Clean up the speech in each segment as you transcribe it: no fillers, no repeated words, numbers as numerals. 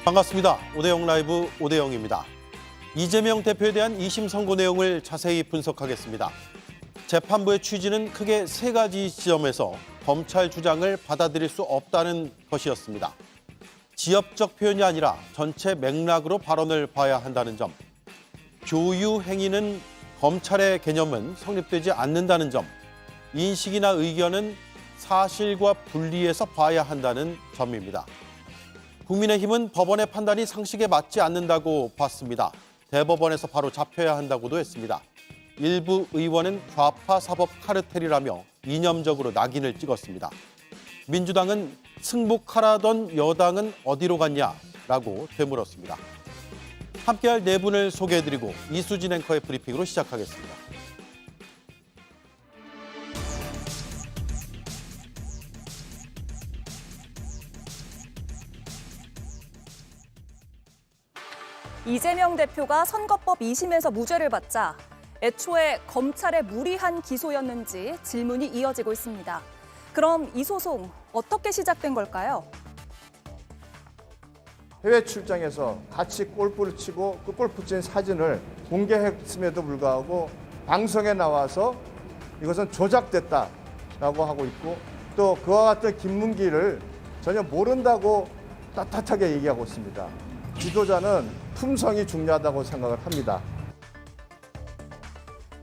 반갑습니다. 오대영 라이브 오대영입니다. 이재명 대표에 대한 2심 선고 내용을 자세히 분석하겠습니다. 재판부의 취지는 크게 세 가지 지점에서 검찰 주장을 받아들일 수 없다는 것이었습니다. 지역적 표현이 아니라 전체 맥락으로 발언을 봐야 한다는 점, 교유 행위는 검찰의 개념은 성립되지 않는다는 점, 인식이나 의견은 사실과 분리해서 봐야 한다는 점입니다. 국민의힘은 법원의 판단이 상식에 맞지 않는다고 봤습니다. 대법원에서 바로 잡혀야 한다고도 했습니다. 일부 의원은 좌파 사법 카르텔이라며 이념적으로 낙인을 찍었습니다. 민주당은 승복하라던 여당은 어디로 갔냐라고 되물었습니다. 함께할 네 분을 소개해드리고 이수진 앵커의 브리핑으로 시작하겠습니다. 이재명 대표가 선거법 2심에서 무죄를 받자 애초에 검찰의 무리한 기소였는지 질문이 이어지고 있습니다. 그럼 이 소송 어떻게 시작된 걸까요? 해외 출장에서 같이 골프를 치고 그 골프 친 사진을 공개했음에도 불구하고 방송에 나와서 이것은 조작됐다라고 하고 있고, 또 그와 같은 김문기를 전혀 모른다고 떳떳하게 얘기하고 있습니다. 지도자는 품성이 중요하다고 생각을 합니다.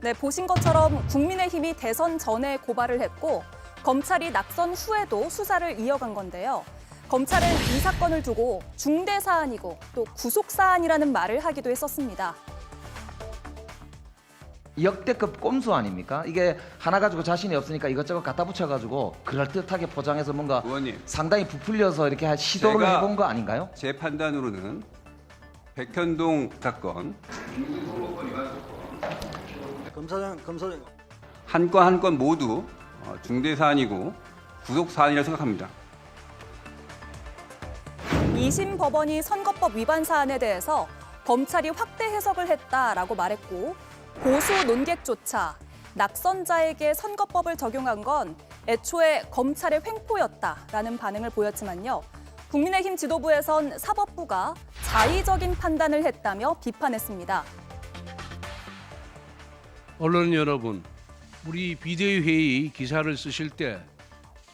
네, 보신 것처럼 국민의힘이 대선 전에 고발을 했고 검찰이 낙선 후에도 수사를 이어간 건데요. 검찰은 이 사건을 두고 중대 사안이고 또 구속 사안이라는 말을 하기도 했었습니다. 역대급 꼼수 아닙니까? 이게 하나 가지고 자신이 없으니까 이것저것 갖다 붙여가지고 그럴듯하게 포장해서 뭔가 의원님, 상당히 부풀려서 이렇게 시도를 해본 거 아닌가요? 제 판단으로는 백현동 사건 검사장 한 건 한 건 모두 중대 사안이고 구속 사안이라고 생각합니다. 2심 법원이 선거법 위반 사안에 대해서 검찰이 확대 해석을 했다라고 말했고 고수 논객조차 낙선자에게 선거법을 적용한 건 애초에 검찰의 횡포였다라는 반응을 보였지만요. 국민의힘 지도부에선 사법부가 자의적인 판단을 했다며 비판했습니다. 언론 여러분, 우리 비대위 회의 기사를 쓰실 때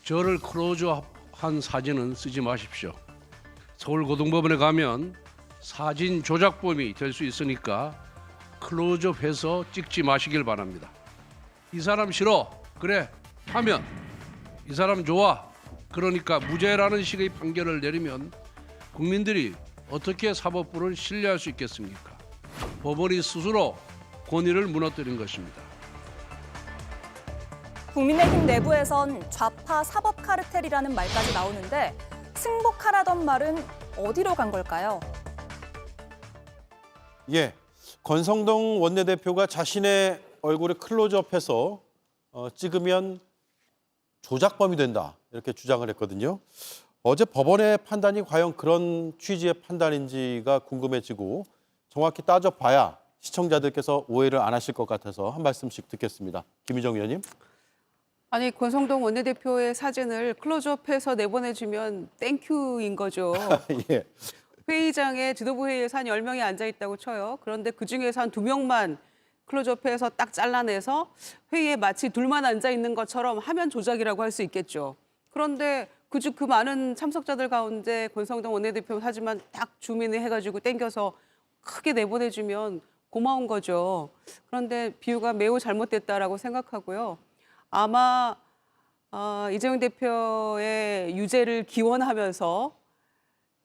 저를 클로즈업한 사진은 쓰지 마십시오. 서울고등법원에 가면 사진 조작범이 될 수 있으니까 클로즈업해서 찍지 마시길 바랍니다. 이 사람 싫어. 그래. 하면 이 사람 좋아. 그러니까 무죄라는 식의 판결을 내리면 국민들이 어떻게 사법부를 신뢰할 수 있겠습니까? 법원이 스스로 권위를 무너뜨린 것입니다. 국민의힘 내부에선 좌파 사법 카르텔이라는 말까지 나오는데 승복하라던 말은 어디로 간 걸까요? 예, 권성동 원내대표가 자신의 얼굴을 클로즈업해서 찍으면 조작범이 된다 이렇게 주장을 했거든요. 어제 법원의 판단이 과연 그런 취지의 판단인지가 궁금해지고 정확히 따져봐야 시청자들께서 오해를 안 하실 것 같아서 한 말씀씩 듣겠습니다. 김희정 의원님. 아니, 권성동 원내대표의 사진을 클로즈업해서 내보내주면 땡큐인 거죠. 예. 회의장에 지도부 회의에서 한 10명이 앉아있다고 쳐요. 그런데 그중에서 한 2명만 클로즈업해서 딱 잘라내서 회의에 마치 둘만 앉아있는 것처럼 하면 조작이라고 할 수 있겠죠. 그런데 그 많은 참석자들 가운데 권성동 원내대표 사진만 딱 줌인을 해가지고 땡겨서 크게 내보내주면 고마운 거죠. 그런데 비유가 매우 잘못됐다라고 생각하고요. 아마 이재명 대표의 유죄를 기원하면서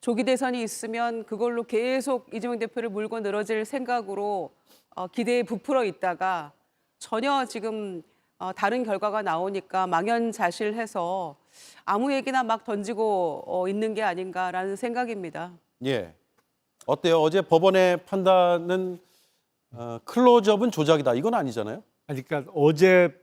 조기 대선이 있으면 그걸로 계속 이재명 대표를 물고 늘어질 생각으로 기대에 부풀어 있다가 전혀 지금 다른 결과가 나오니까 망연자실해서 아무 얘기나 막 던지고 있는 게 아닌가라는 생각입니다. 예. 어때요? 어제 법원의 판단은 클로즈업은 조작이다. 이건 아니잖아요. 그러니까 어제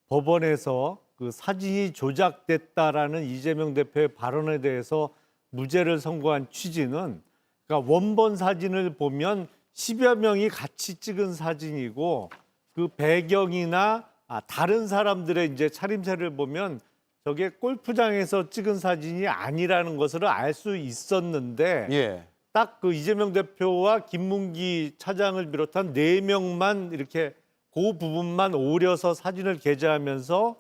법원에서 그 사진이 조작됐다라는 이재명 대표의 발언에 대해서 무죄를 선고한 취지는, 그러니까 원본 사진을 보면 10여 명이 같이 찍은 사진이고 그 배경이나 다른 사람들의 이제 차림새를 보면 저게 골프장에서 찍은 사진이 아니라는 것을 알 수 있었는데 예. 딱 그 이재명 대표와 김문기 차장을 비롯한 4명만 이렇게 그 부분만 오려서 사진을 게재하면서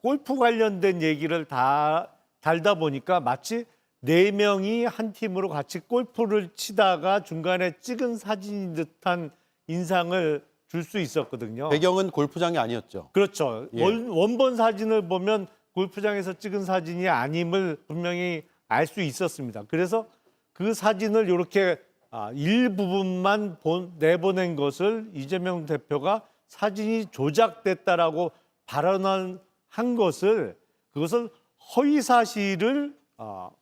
골프 관련된 얘기를 다 달다 보니까 마치 4명이 한 팀으로 같이 골프를 치다가 중간에 찍은 사진인 듯한 인상을 줄 수 있었거든요. 배경은 골프장이 아니었죠. 그렇죠. 예. 원본 사진을 보면 골프장에서 찍은 사진이 아님을 분명히 알 수 있었습니다. 그래서 그 사진을 이렇게 일부분만 내보낸 것을 이재명 대표가 사진이 조작됐다라고 발언한 것을 그것을 허위 사실을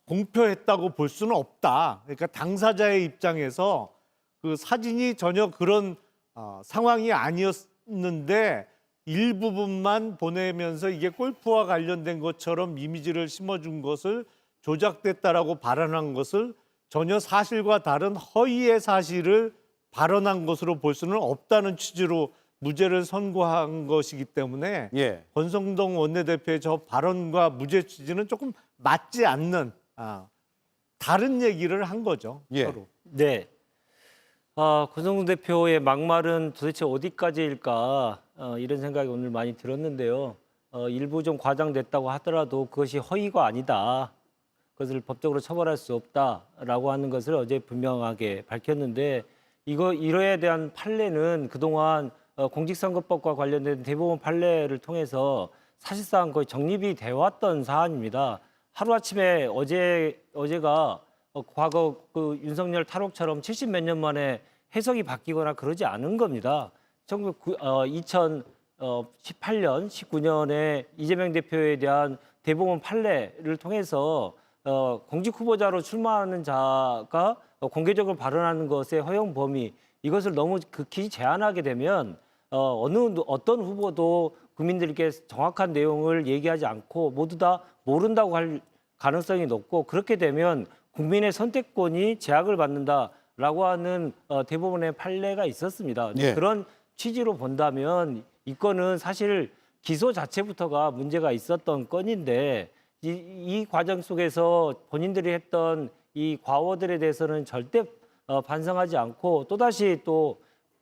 공표했다고 볼 수는 없다. 그러니까 당사자의 입장에서 그 사진이 전혀 그런 상황이 아니었는데 일부분만 보내면서 이게 골프와 관련된 것처럼 이미지를 심어준 것을 조작됐다라고 발언한 것을 전혀 사실과 다른 허위의 사실을 발언한 것으로 볼 수는 없다는 취지로 무죄를 선고한 것이기 때문에 예. 권성동 원내대표의 저 발언과 무죄 취지는 조금 맞지 않는 다른 얘기를 한 거죠. 예. 서로. 네. 권성동 대표의 막말은 도대체 어디까지일까 이런 생각이 오늘 많이 들었는데요. 일부 좀 과장됐다고 하더라도 그것이 허위가 아니다. 그것을 법적으로 처벌할 수 없다라고 하는 것을 어제 분명하게 밝혔는데 이거에 대한 판례는 그동안 공직선거법과 관련된 대법원 판례를 통해서 사실상 거의 정립이 되어 왔던 사안입니다. 하루아침에 어제가 과거 그 윤석열 탈옥처럼 70 몇 년 만에 해석이 바뀌거나 그러지 않은 겁니다. 2018년, 19년에 이재명 대표에 대한 대법원 판례를 통해서 공직 후보자로 출마하는 자가 공개적으로 발언하는 것의 허용 범위 이것을 너무 극히 제한하게 되면 어떤 후보도 국민들께 정확한 내용을 얘기하지 않고 모두 다 모른다고 할 가능성이 높고 그렇게 되면 국민의 선택권이 제약을 받는다라고 하는 대법원의 판례가 있었습니다. 예. 그런 취지로 본다면 이 건은 사실 기소 자체부터가 문제가 있었던 건인데 이 과정 속에서 본인들이 했던 이 과오들에 대해서는 절대 반성하지 않고 또다시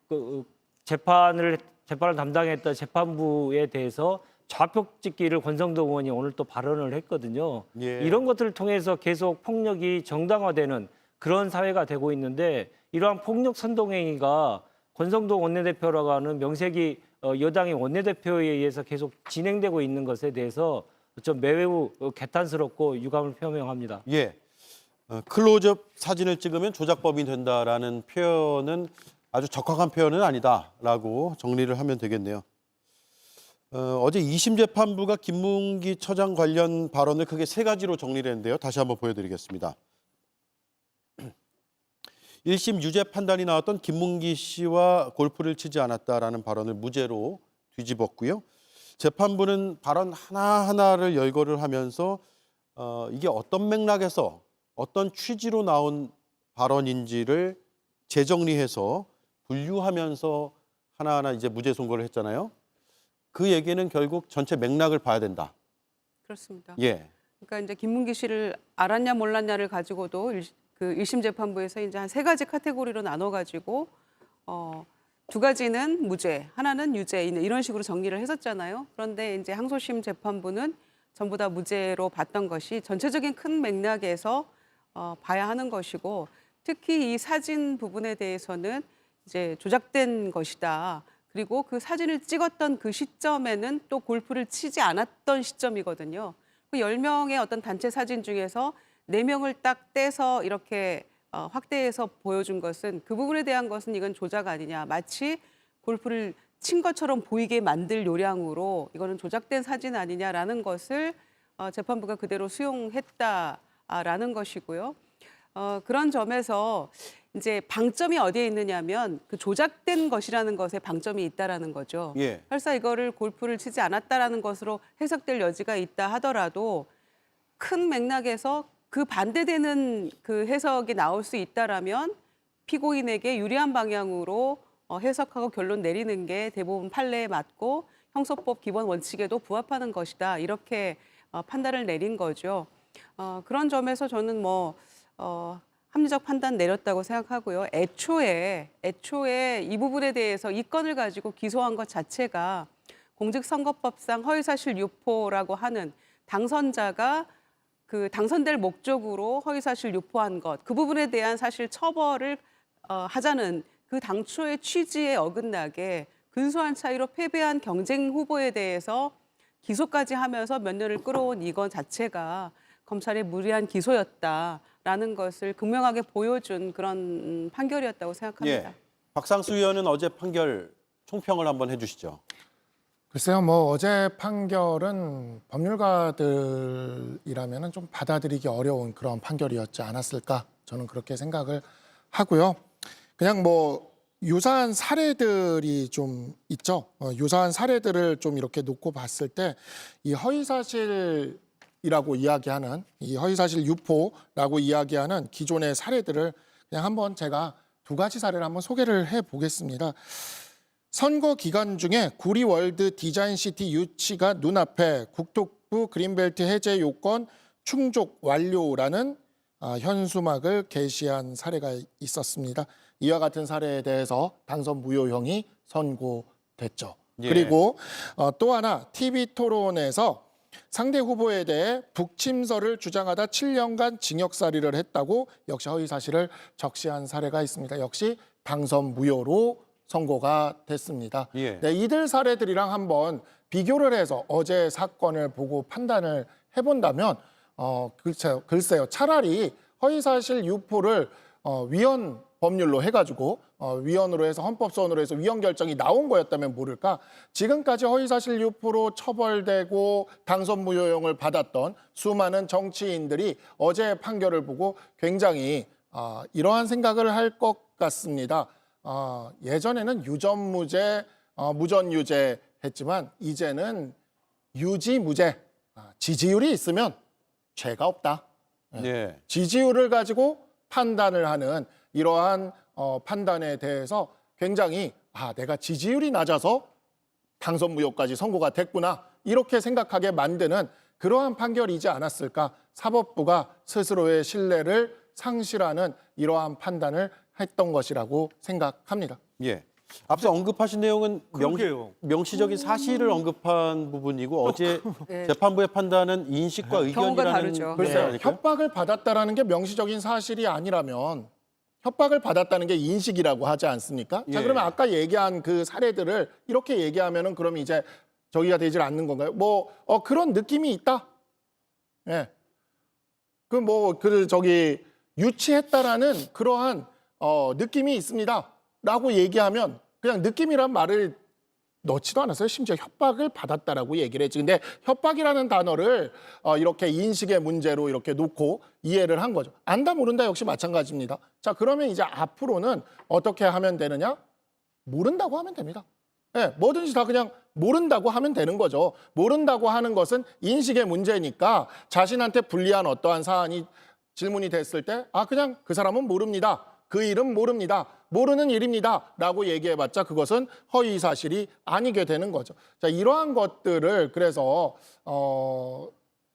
그 재판을 담당했던 재판부에 대해서 좌표 찍기를 권성동 의원이 오늘 또 발언을 했거든요. 예. 이런 것들을 통해서 계속 폭력이 정당화되는 그런 사회가 되고 있는데 이러한 폭력 선동행위가 권성동 원내대표라고 하는 명색이 여당의 원내대표에 의해서 계속 진행되고 있는 것에 대해서 좀 매우 개탄스럽고 유감을 표명합니다. 예. 클로즈업 사진을 찍으면 조작범이 된다라는 표현은 아주 적확한 표현은 아니다라고 정리를 하면 되겠네요. 어제 2심 재판부가 김문기 처장 관련 발언을 크게 3가지로 정리를 했는데요. 다시 한번 보여드리겠습니다. 1심 유죄 판단이 나왔던 김문기 씨와 골프를 치지 않았다라는 발언을 무죄로 뒤집었고요. 재판부는 발언 하나하나를 열거를 하면서 이게 어떤 맥락에서 어떤 취지로 나온 발언인지를 재정리해서 분류하면서 하나하나 이제 무죄 선고를 했잖아요. 그 얘기는 결국 전체 맥락을 봐야 된다. 그렇습니다. 예. 그러니까 이제 김문기 씨를 알았냐 몰랐냐를 가지고도 그 1심 재판부에서 이제 한 3가지 카테고리로 나눠가지고 2가지는 무죄, 하나는 유죄 이런 식으로 정리를 했었잖아요. 그런데 이제 항소심 재판부는 전부 다 무죄로 봤던 것이 전체적인 큰 맥락에서 봐야 하는 것이고 특히 이 사진 부분에 대해서는 이제 조작된 것이다. 그리고 그 사진을 찍었던 그 시점에는 또 골프를 치지 않았던 시점이거든요. 그 10명의 어떤 단체 사진 중에서 4명을 딱 떼서 이렇게 확대해서 보여준 것은 그 부분에 대한 것은 이건 조작 아니냐. 마치 골프를 친 것처럼 보이게 만들 요량으로 이거는 조작된 사진 아니냐라는 것을 재판부가 그대로 수용했다라는 것이고요. 그런 점에서 이제 방점이 어디에 있느냐면 그 조작된 것이라는 것에 방점이 있다라는 거죠. 예. 설사 이거를 골프를 치지 않았다라는 것으로 해석될 여지가 있다 하더라도 큰 맥락에서 그 반대되는 그 해석이 나올 수 있다라면 피고인에게 유리한 방향으로 해석하고 결론 내리는 게 대법원 판례에 맞고 형사법 기본 원칙에도 부합하는 것이다. 이렇게 판단을 내린 거죠. 그런 점에서 저는 합리적 판단 내렸다고 생각하고요. 애초에 이 부분에 대해서 이 건을 가지고 기소한 것 자체가 공직선거법상 허위사실 유포라고 하는 당선자가 그 당선될 목적으로 허위사실 유포한 것, 그 부분에 대한 사실 처벌을 하자는 그 당초의 취지에 어긋나게 근소한 차이로 패배한 경쟁 후보에 대해서 기소까지 하면서 몇 년을 끌어온 이건 자체가 검찰의 무리한 기소였다라는 것을 극명하게 보여준 그런 판결이었다고 생각합니다. 예. 박상수 의원은 어제 판결 총평을 한번 해주시죠. 글쎄요, 뭐 어제 판결은 법률가들이라면 좀 받아들이기 어려운 그런 판결이었지 않았을까, 저는 그렇게 생각을 하고요. 그냥 뭐 유사한 사례들이 좀 있죠. 유사한 사례들을 좀 이렇게 놓고 봤을 때 이 허위사실이라고 이야기하는, 이 허위사실 유포라고 이야기하는 기존의 사례들을 그냥 한번 제가 두 가지 사례를 한번 소개를 해보겠습니다. 선거 기간 중에 구리월드 디자인시티 유치가 눈앞에 국토부 그린벨트 해제 요건 충족 완료라는 현수막을 게시한 사례가 있었습니다. 이와 같은 사례에 대해서 당선 무효형이 선고됐죠. 예. 그리고 또 하나 TV토론에서 상대 후보에 대해 북침설을 주장하다 7년간 징역살이를 했다고 역시 허위사실을 적시한 사례가 있습니다. 역시 당선 무효로 선고가 됐습니다. 예. 네, 이들 사례들이랑 한번 비교를 해서 어제 사건을 보고 판단을 해본다면 글쎄요, 차라리 허위사실 유포를 위헌 법률로 해가지고 위헌으로 해서 헌법소원으로 해서 위헌 결정이 나온 거였다면 모를까, 지금까지 허위사실 유포로 처벌되고 당선 무효형을 받았던 수많은 정치인들이 어제 판결을 보고 굉장히 이러한 생각을 할 것 같습니다. 예전에는 유전무죄, 무전유죄 했지만 이제는 유지무죄, 지지율이 있으면 죄가 없다. 예. 지지율을 가지고 판단을 하는 이러한 판단에 대해서 굉장히 내가 지지율이 낮아서 당선 무효까지 선고가 됐구나, 이렇게 생각하게 만드는 그러한 판결이지 않았을까. 사법부가 스스로의 신뢰를 상실하는 이러한 판단을 했던 것이라고 생각합니다. 예. 앞서 언급하신 내용은 그러게요. 명시적인 사실을 언급한 부분이고 어제 네. 재판부의 판단은 인식과 경우가 의견이라는 다르죠. 게 글쎄요, 아닐까요? 협박을 받았다라는 게 명시적인 사실이 아니라면 협박을 받았다는 게 인식이라고 하지 않습니까? 자, 예. 그러면 아까 얘기한 그 사례들을 이렇게 얘기하면은 그럼 이제 저기가 되질 않는 건가요? 그런 느낌이 있다. 예. 유치했다라는 그러한 느낌이 있습니다라고 얘기하면 그냥 느낌이란 말을 넣지도 않았어요. 심지어 협박을 받았다라고 얘기를 했지. 근데 협박이라는 단어를 이렇게 인식의 문제로 이렇게 놓고 이해를 한 거죠. 안다 모른다 역시 마찬가지입니다. 자, 그러면 이제 앞으로는 어떻게 하면 되느냐? 모른다고 하면 됩니다. 네, 뭐든지 다 그냥 모른다고 하면 되는 거죠. 모른다고 하는 것은 인식의 문제니까 자신한테 불리한 어떠한 사안이 질문이 됐을 때 그냥 그 사람은 모릅니다. 그 일은 모릅니다. 모르는 일입니다. 라고 얘기해봤자 그것은 허위사실이 아니게 되는 거죠. 자, 이러한 것들을 그래서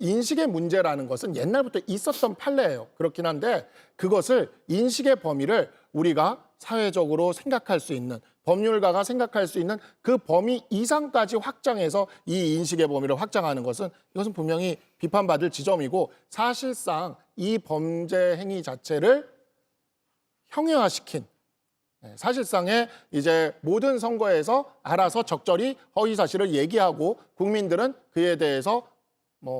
인식의 문제라는 것은 옛날부터 있었던 판례예요. 그렇긴 한데 그것을 인식의 범위를 우리가 사회적으로 생각할 수 있는, 법률가가 생각할 수 있는 그 범위 이상까지 확장해서 이 인식의 범위를 확장하는 것은 이것은 분명히 비판받을 지점이고 사실상 이 범죄 행위 자체를 형해화시킨, 사실상의 이제 모든 선거에서 알아서 적절히 허위사실을 얘기하고 국민들은 그에 대해서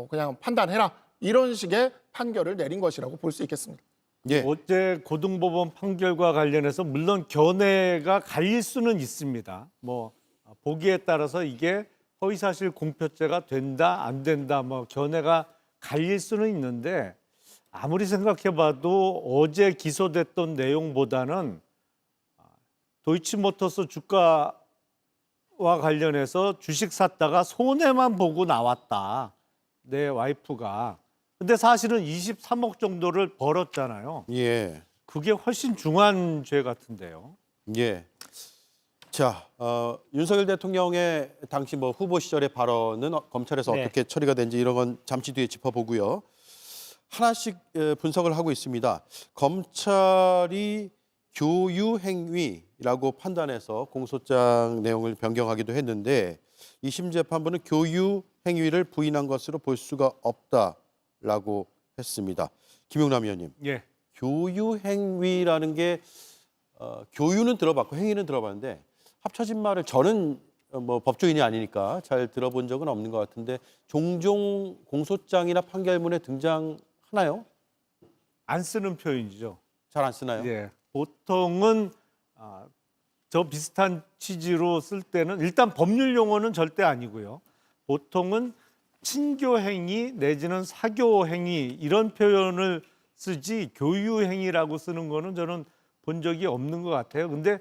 그냥 판단해라, 이런 식의 판결을 내린 것이라고 볼 수 있겠습니다. 예. 어제 고등법원 판결과 관련해서 물론 견해가 갈릴 수는 있습니다. 보기에 따라서 이게 허위사실 공표죄가 된다 안 된다 견해가 갈릴 수는 있는데 아무리 생각해봐도 어제 기소됐던 내용보다는 도이치모터스 주가와 관련해서 주식 샀다가 손해만 보고 나왔다, 내 와이프가. 근데 사실은 23억 정도를 벌었잖아요. 예. 그게 훨씬 중한 죄 같은데요. 예. 자, 윤석열 대통령의 당시 후보 시절의 발언은 검찰에서 네. 어떻게 처리가 된지 이런 건 잠시 뒤에 짚어보고요. 하나씩 분석을 하고 있습니다. 검찰이 교유 행위라고 판단해서 공소장 내용을 변경하기도 했는데 2심 재판부는 교유 행위를 부인한 것으로 볼 수가 없다라고 했습니다. 김용남 의원님, 예. 교유 행위라는 게 교유는 들어봤고 행위는 들어봤는데 합쳐진 말을 저는 뭐 법조인이 아니니까 잘 들어본 적은 없는 것 같은데 종종 공소장이나 판결문에 등장하나요? 안 쓰는 표현이죠. 잘 안 쓰나요? 예. 보통은 저 비슷한 취지로 쓸 때는 일단 법률 용어는 절대 아니고요. 보통은 친교행위 내지는 사교행위 이런 표현을 쓰지 교유행위라고 쓰는 거는 저는 본 적이 없는 것 같아요. 근데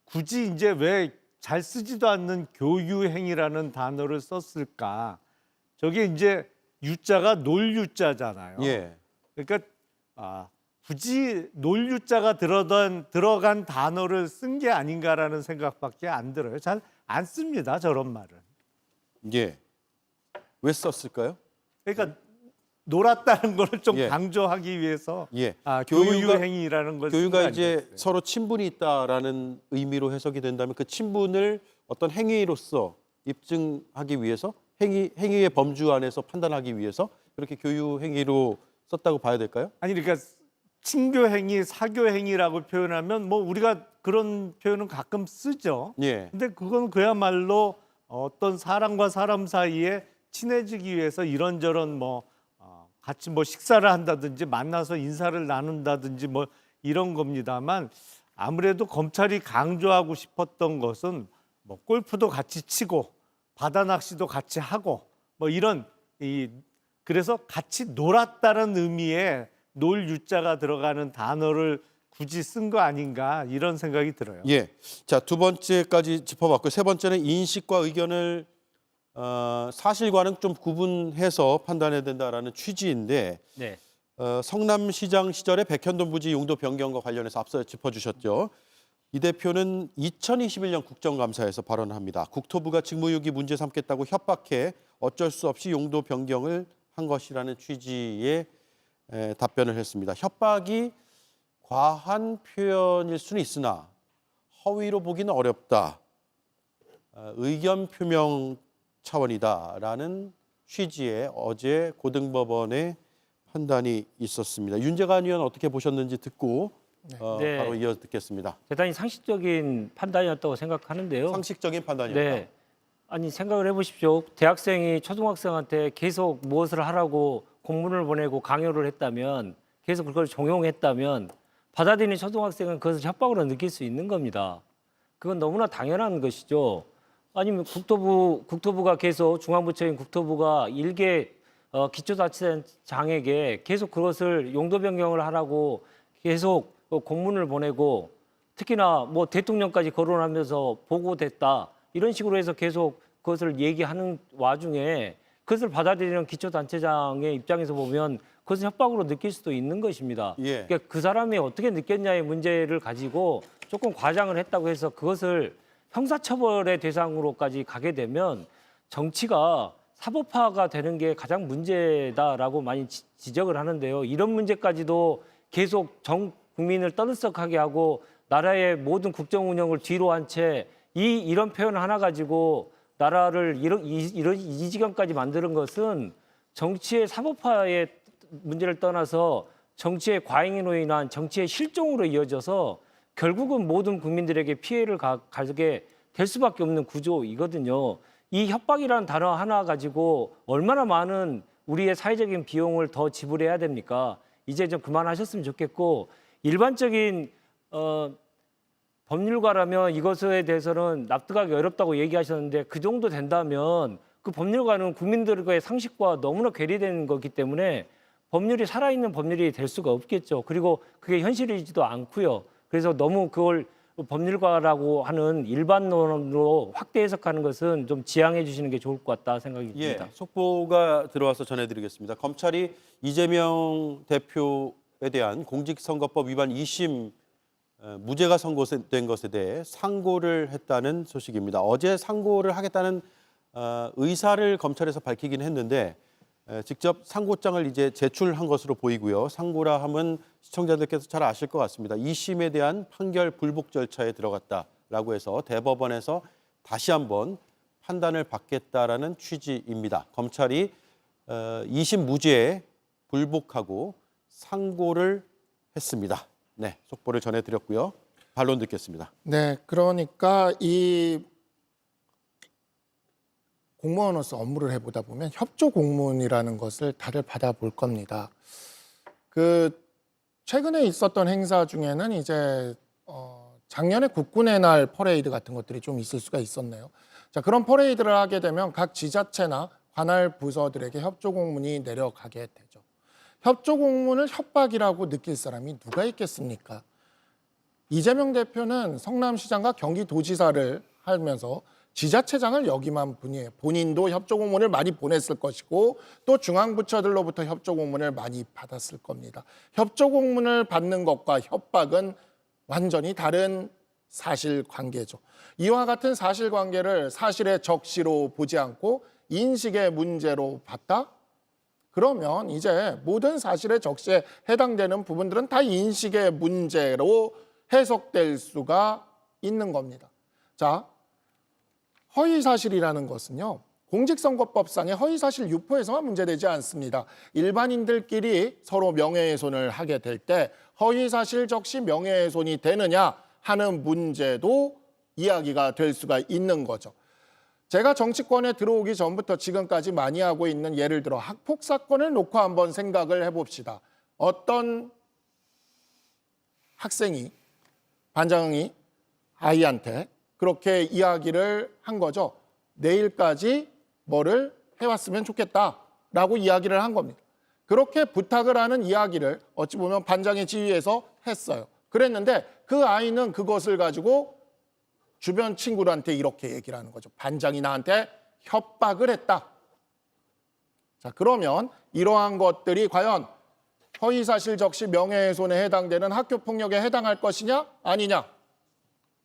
굳이 이제 왜 잘 쓰지도 않는 교유행위라는 단어를 썼을까? 저게 이제 유자가 놀유자잖아요. 예. 그러니까 굳이 놀유자가 들어간 단어를 쓴 게 아닌가라는 생각밖에 안 들어요. 잘 안 씁니다, 저런 말은. 예. 왜 썼을까요? 그러니까 놀았다는 걸 좀 예. 강조하기 위해서 예. 교유행위라는 걸 교유가 쓴거 이제 아니겠어요? 서로 친분이 있다라는 의미로 해석이 된다면 그 친분을 어떤 행위로서 입증하기 위해서 행위의 범주 안에서 판단하기 위해서 그렇게 교유행위로 썼다고 봐야 될까요? 아니 그러니까 친교행위, 사교행위라고 표현하면 뭐 우리가 그런 표현은 가끔 쓰죠. 예. 근데 그건 그야말로 어떤 사람과 사람 사이에 친해지기 위해서 이런저런 같이 식사를 한다든지 만나서 인사를 나눈다든지 이런 겁니다만 아무래도 검찰이 강조하고 싶었던 것은 골프도 같이 치고 바다 낚시도 같이 하고 이런 그래서 같이 놀았다는 의미의 놀 유자가 들어가는 단어를 굳이 쓴 거 아닌가 이런 생각이 들어요. 예. 자, 두 번째까지 짚어봤고 세 번째는 인식과 의견을 사실과는 좀 구분해서 판단해야 된다라는 취지인데 네. 성남시장 시절에 백현동 부지 용도 변경과 관련해서 앞서 짚어주셨죠. 이 대표는 2021년 국정감사에서 발언합니다. 국토부가 직무유기 문제 삼겠다고 협박해 어쩔 수 없이 용도 변경을 한 것이라는 취지의 답변을 했습니다. 협박이 과한 표현일 수는 있으나 허위로 보기는 어렵다. 의견 표명 차원이다라는 취지의 어제 고등법원의 판단이 있었습니다. 윤재관 의원 어떻게 보셨는지 듣고 네. 바로 이어 듣겠습니다. 대단히 상식적인 판단이었다고 생각하는데요. 상식적인 판단이었다. 네. 아니 생각을 해보십시오. 대학생이 초등학생한테 계속 무엇을 하라고 공문을 보내고 강요를 했다면 계속 그걸 종용했다면 받아들이는 초등학생은 그것을 협박으로 느낄 수 있는 겁니다. 그건 너무나 당연한 것이죠. 아니면 국토부가 계속 중앙부처인 국토부가 일개 기초자치단체장에게 계속 그것을 용도 변경을 하라고 계속 공문을 보내고 특히나 대통령까지 거론하면서 보고됐다 이런 식으로 해서 계속 그것을 얘기하는 와중에 그것을 받아들이는 기초단체장의 입장에서 보면 그것을 협박으로 느낄 수도 있는 것입니다. 예. 그러니까 그 사람이 어떻게 느꼈냐의 문제를 가지고 조금 과장을 했다고 해서 그것을 형사처벌의 대상으로까지 가게 되면 정치가 사법화가 되는 게 가장 문제다라고 많이 지적을 하는데요. 이런 문제까지도 계속 전 국민을 떠들썩하게 하고 나라의 모든 국정 운영을 뒤로 한 채 이런 표현 하나 가지고 나라를 이 지경까지 만드는 것은 정치의 사법화의 문제를 떠나서 정치의 과잉으로 인한 정치의 실종으로 이어져서 결국은 모든 국민들에게 피해를 가게 될 수밖에 없는 구조이거든요. 이 협박이라는 단어 하나 가지고 얼마나 많은 우리의 사회적인 비용을 더 지불해야 됩니까? 이제 좀 그만하셨으면 좋겠고 일반적인 법률가라면 이것에 대해서는 납득하기 어렵다고 얘기하셨는데 그 정도 된다면 그 법률가는 국민들과의 상식과 너무나 괴리되는 거기 때문에 법률이 살아있는 법률이 될 수가 없겠죠. 그리고 그게 현실이지도 않고요. 그래서 너무 그걸 법률가라고 하는 일반론으로 확대 해석하는 것은 좀 지양해 주시는 게 좋을 것 같다 생각이 듭니다. 예, 속보가 들어와서 전해드리겠습니다. 검찰이 이재명 대표에 대한 공직선거법 위반 2심 무죄가 선고된 것에 대해 상고를 했다는 소식입니다. 어제 상고를 하겠다는 의사를 검찰에서 밝히긴 했는데 직접 상고장을 이제 제출한 것으로 보이고요. 상고라 함은 시청자들께서 잘 아실 것 같습니다. 2심에 대한 판결 불복 절차에 들어갔다라고 해서 대법원에서 다시 한번 판단을 받겠다라는 취지입니다. 검찰이 2심 무죄에 불복하고 상고를 했습니다. 네, 속보를 전해드렸고요. 반론 듣겠습니다. 네, 그러니까 이 공무원으로서 업무를 해보다 보면 협조 공문이라는 것을 다들 받아볼 겁니다. 그 최근에 있었던 행사 중에는 이제 작년에 국군의 날 퍼레이드 같은 것들이 좀 있을 수가 있었네요. 자, 그런 퍼레이드를 하게 되면 각 지자체나 관할 부서들에게 협조 공문이 내려가게 되죠. 협조 공문을 협박이라고 느낄 사람이 누가 있겠습니까? 이재명 대표는 성남시장과 경기도지사를 하면서 지자체장을 역임한 분이에요. 본인도 협조 공문을 많이 보냈을 것이고 또 중앙부처들로부터 협조 공문을 많이 받았을 겁니다. 협조 공문을 받는 것과 협박은 완전히 다른 사실관계죠. 이와 같은 사실관계를 사실의 적시로 보지 않고 인식의 문제로 봤다? 그러면 이제 모든 사실의 적시에 해당되는 부분들은 다 인식의 문제로 해석될 수가 있는 겁니다. 자, 허위사실이라는 것은요, 공직선거법상의 허위사실 유포에서만 문제되지 않습니다. 일반인들끼리 서로 명예훼손을 하게 될 때 허위사실 적시 명예훼손이 되느냐 하는 문제도 이야기가 될 수가 있는 거죠. 제가 정치권에 들어오기 전부터 지금까지 많이 하고 있는 예를 들어 학폭 사건을 놓고 한번 생각을 해봅시다. 어떤 학생이, 반장이 아이한테 그렇게 이야기를 한 거죠. 내일까지 뭐를 해왔으면 좋겠다라고 이야기를 한 겁니다. 그렇게 부탁을 하는 이야기를 어찌 보면 반장의 지휘에서 했어요. 그랬는데 그 아이는 그것을 가지고 주변 친구들한테 이렇게 얘기를 하는 거죠. 반장이 나한테 협박을 했다. 자, 그러면 이러한 것들이 과연 허위사실 적시 명예훼손에 해당되는 학교폭력에 해당할 것이냐 아니냐?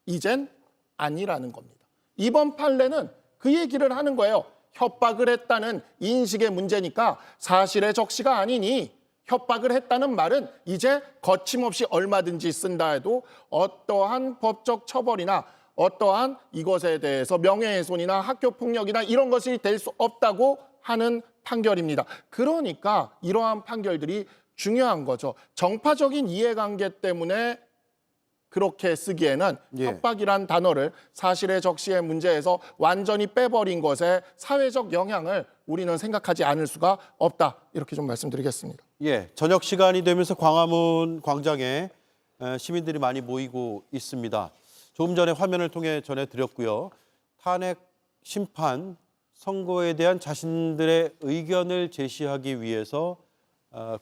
이젠 아니라는 겁니다. 이번 판례는 그 얘기를 하는 거예요. 협박을 했다는 인식의 문제니까 사실의 적시가 아니니 협박을 했다는 말은 이제 거침없이 얼마든지 쓴다 해도 어떠한 법적 처벌이나 어떠한 이것에 대해서 명예훼손이나 학교폭력이나 이런 것이 될 수 없다고 하는 판결입니다. 그러니까 이러한 판결들이 중요한 거죠. 정파적인 이해관계 때문에 그렇게 쓰기에는 협박이란 단어를 사실의 적시의 문제에서 완전히 빼버린 것에 사회적 영향을 우리는 생각하지 않을 수가 없다. 이렇게 좀 말씀드리겠습니다. 예, 저녁 시간이 되면서 광화문 광장에 시민들이 많이 모이고 있습니다. 조금 전에 화면을 통해 전해드렸고요. 탄핵, 심판, 선거에 대한 자신들의 의견을 제시하기 위해서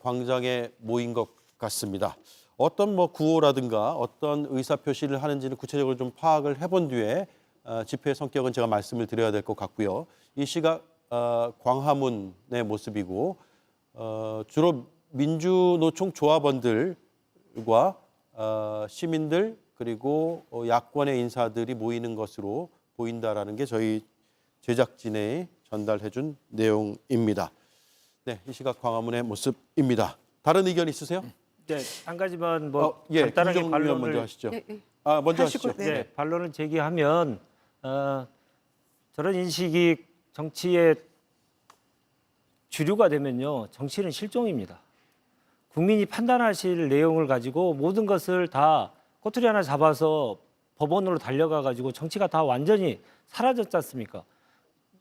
광장에 모인 것 같습니다. 어떤 구호라든가 어떤 의사표시를 하는지는 구체적으로 좀 파악을 해본 뒤에 집회의 성격은 제가 말씀을 드려야 될 것 같고요. 이 시각 광화문의 모습이고 주로 민주노총 조합원들과 시민들 그리고 야권의 인사들이 모이는 것으로 보인다라는 게 저희 제작진이 전달해준 내용입니다. 네, 이 시각 광화문의 모습입니다. 다른 의견 있으세요? 네, 한 가지만 김정민 간단하게 의원 반론을 먼저 하시죠. 네, 네. 먼저 하시고, 하시죠. 네, 반론을 제기하면 저런 인식이 정치의 주류가 되면요, 정치는 실종입니다. 국민이 판단하실 내용을 가지고 모든 것을 다 꼬투리 하나 잡아서 법원으로 달려가 가지고 정치가 다 완전히 사라졌지 않습니까?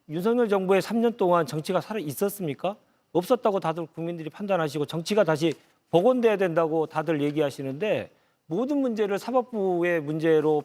윤석열 정부의 3년 동안 정치가 살아 있었습니까? 없었다고 다들 국민들이 판단하시고 정치가 다시 복원돼야 된다고 다들 얘기하시는데 모든 문제를 사법부의 문제로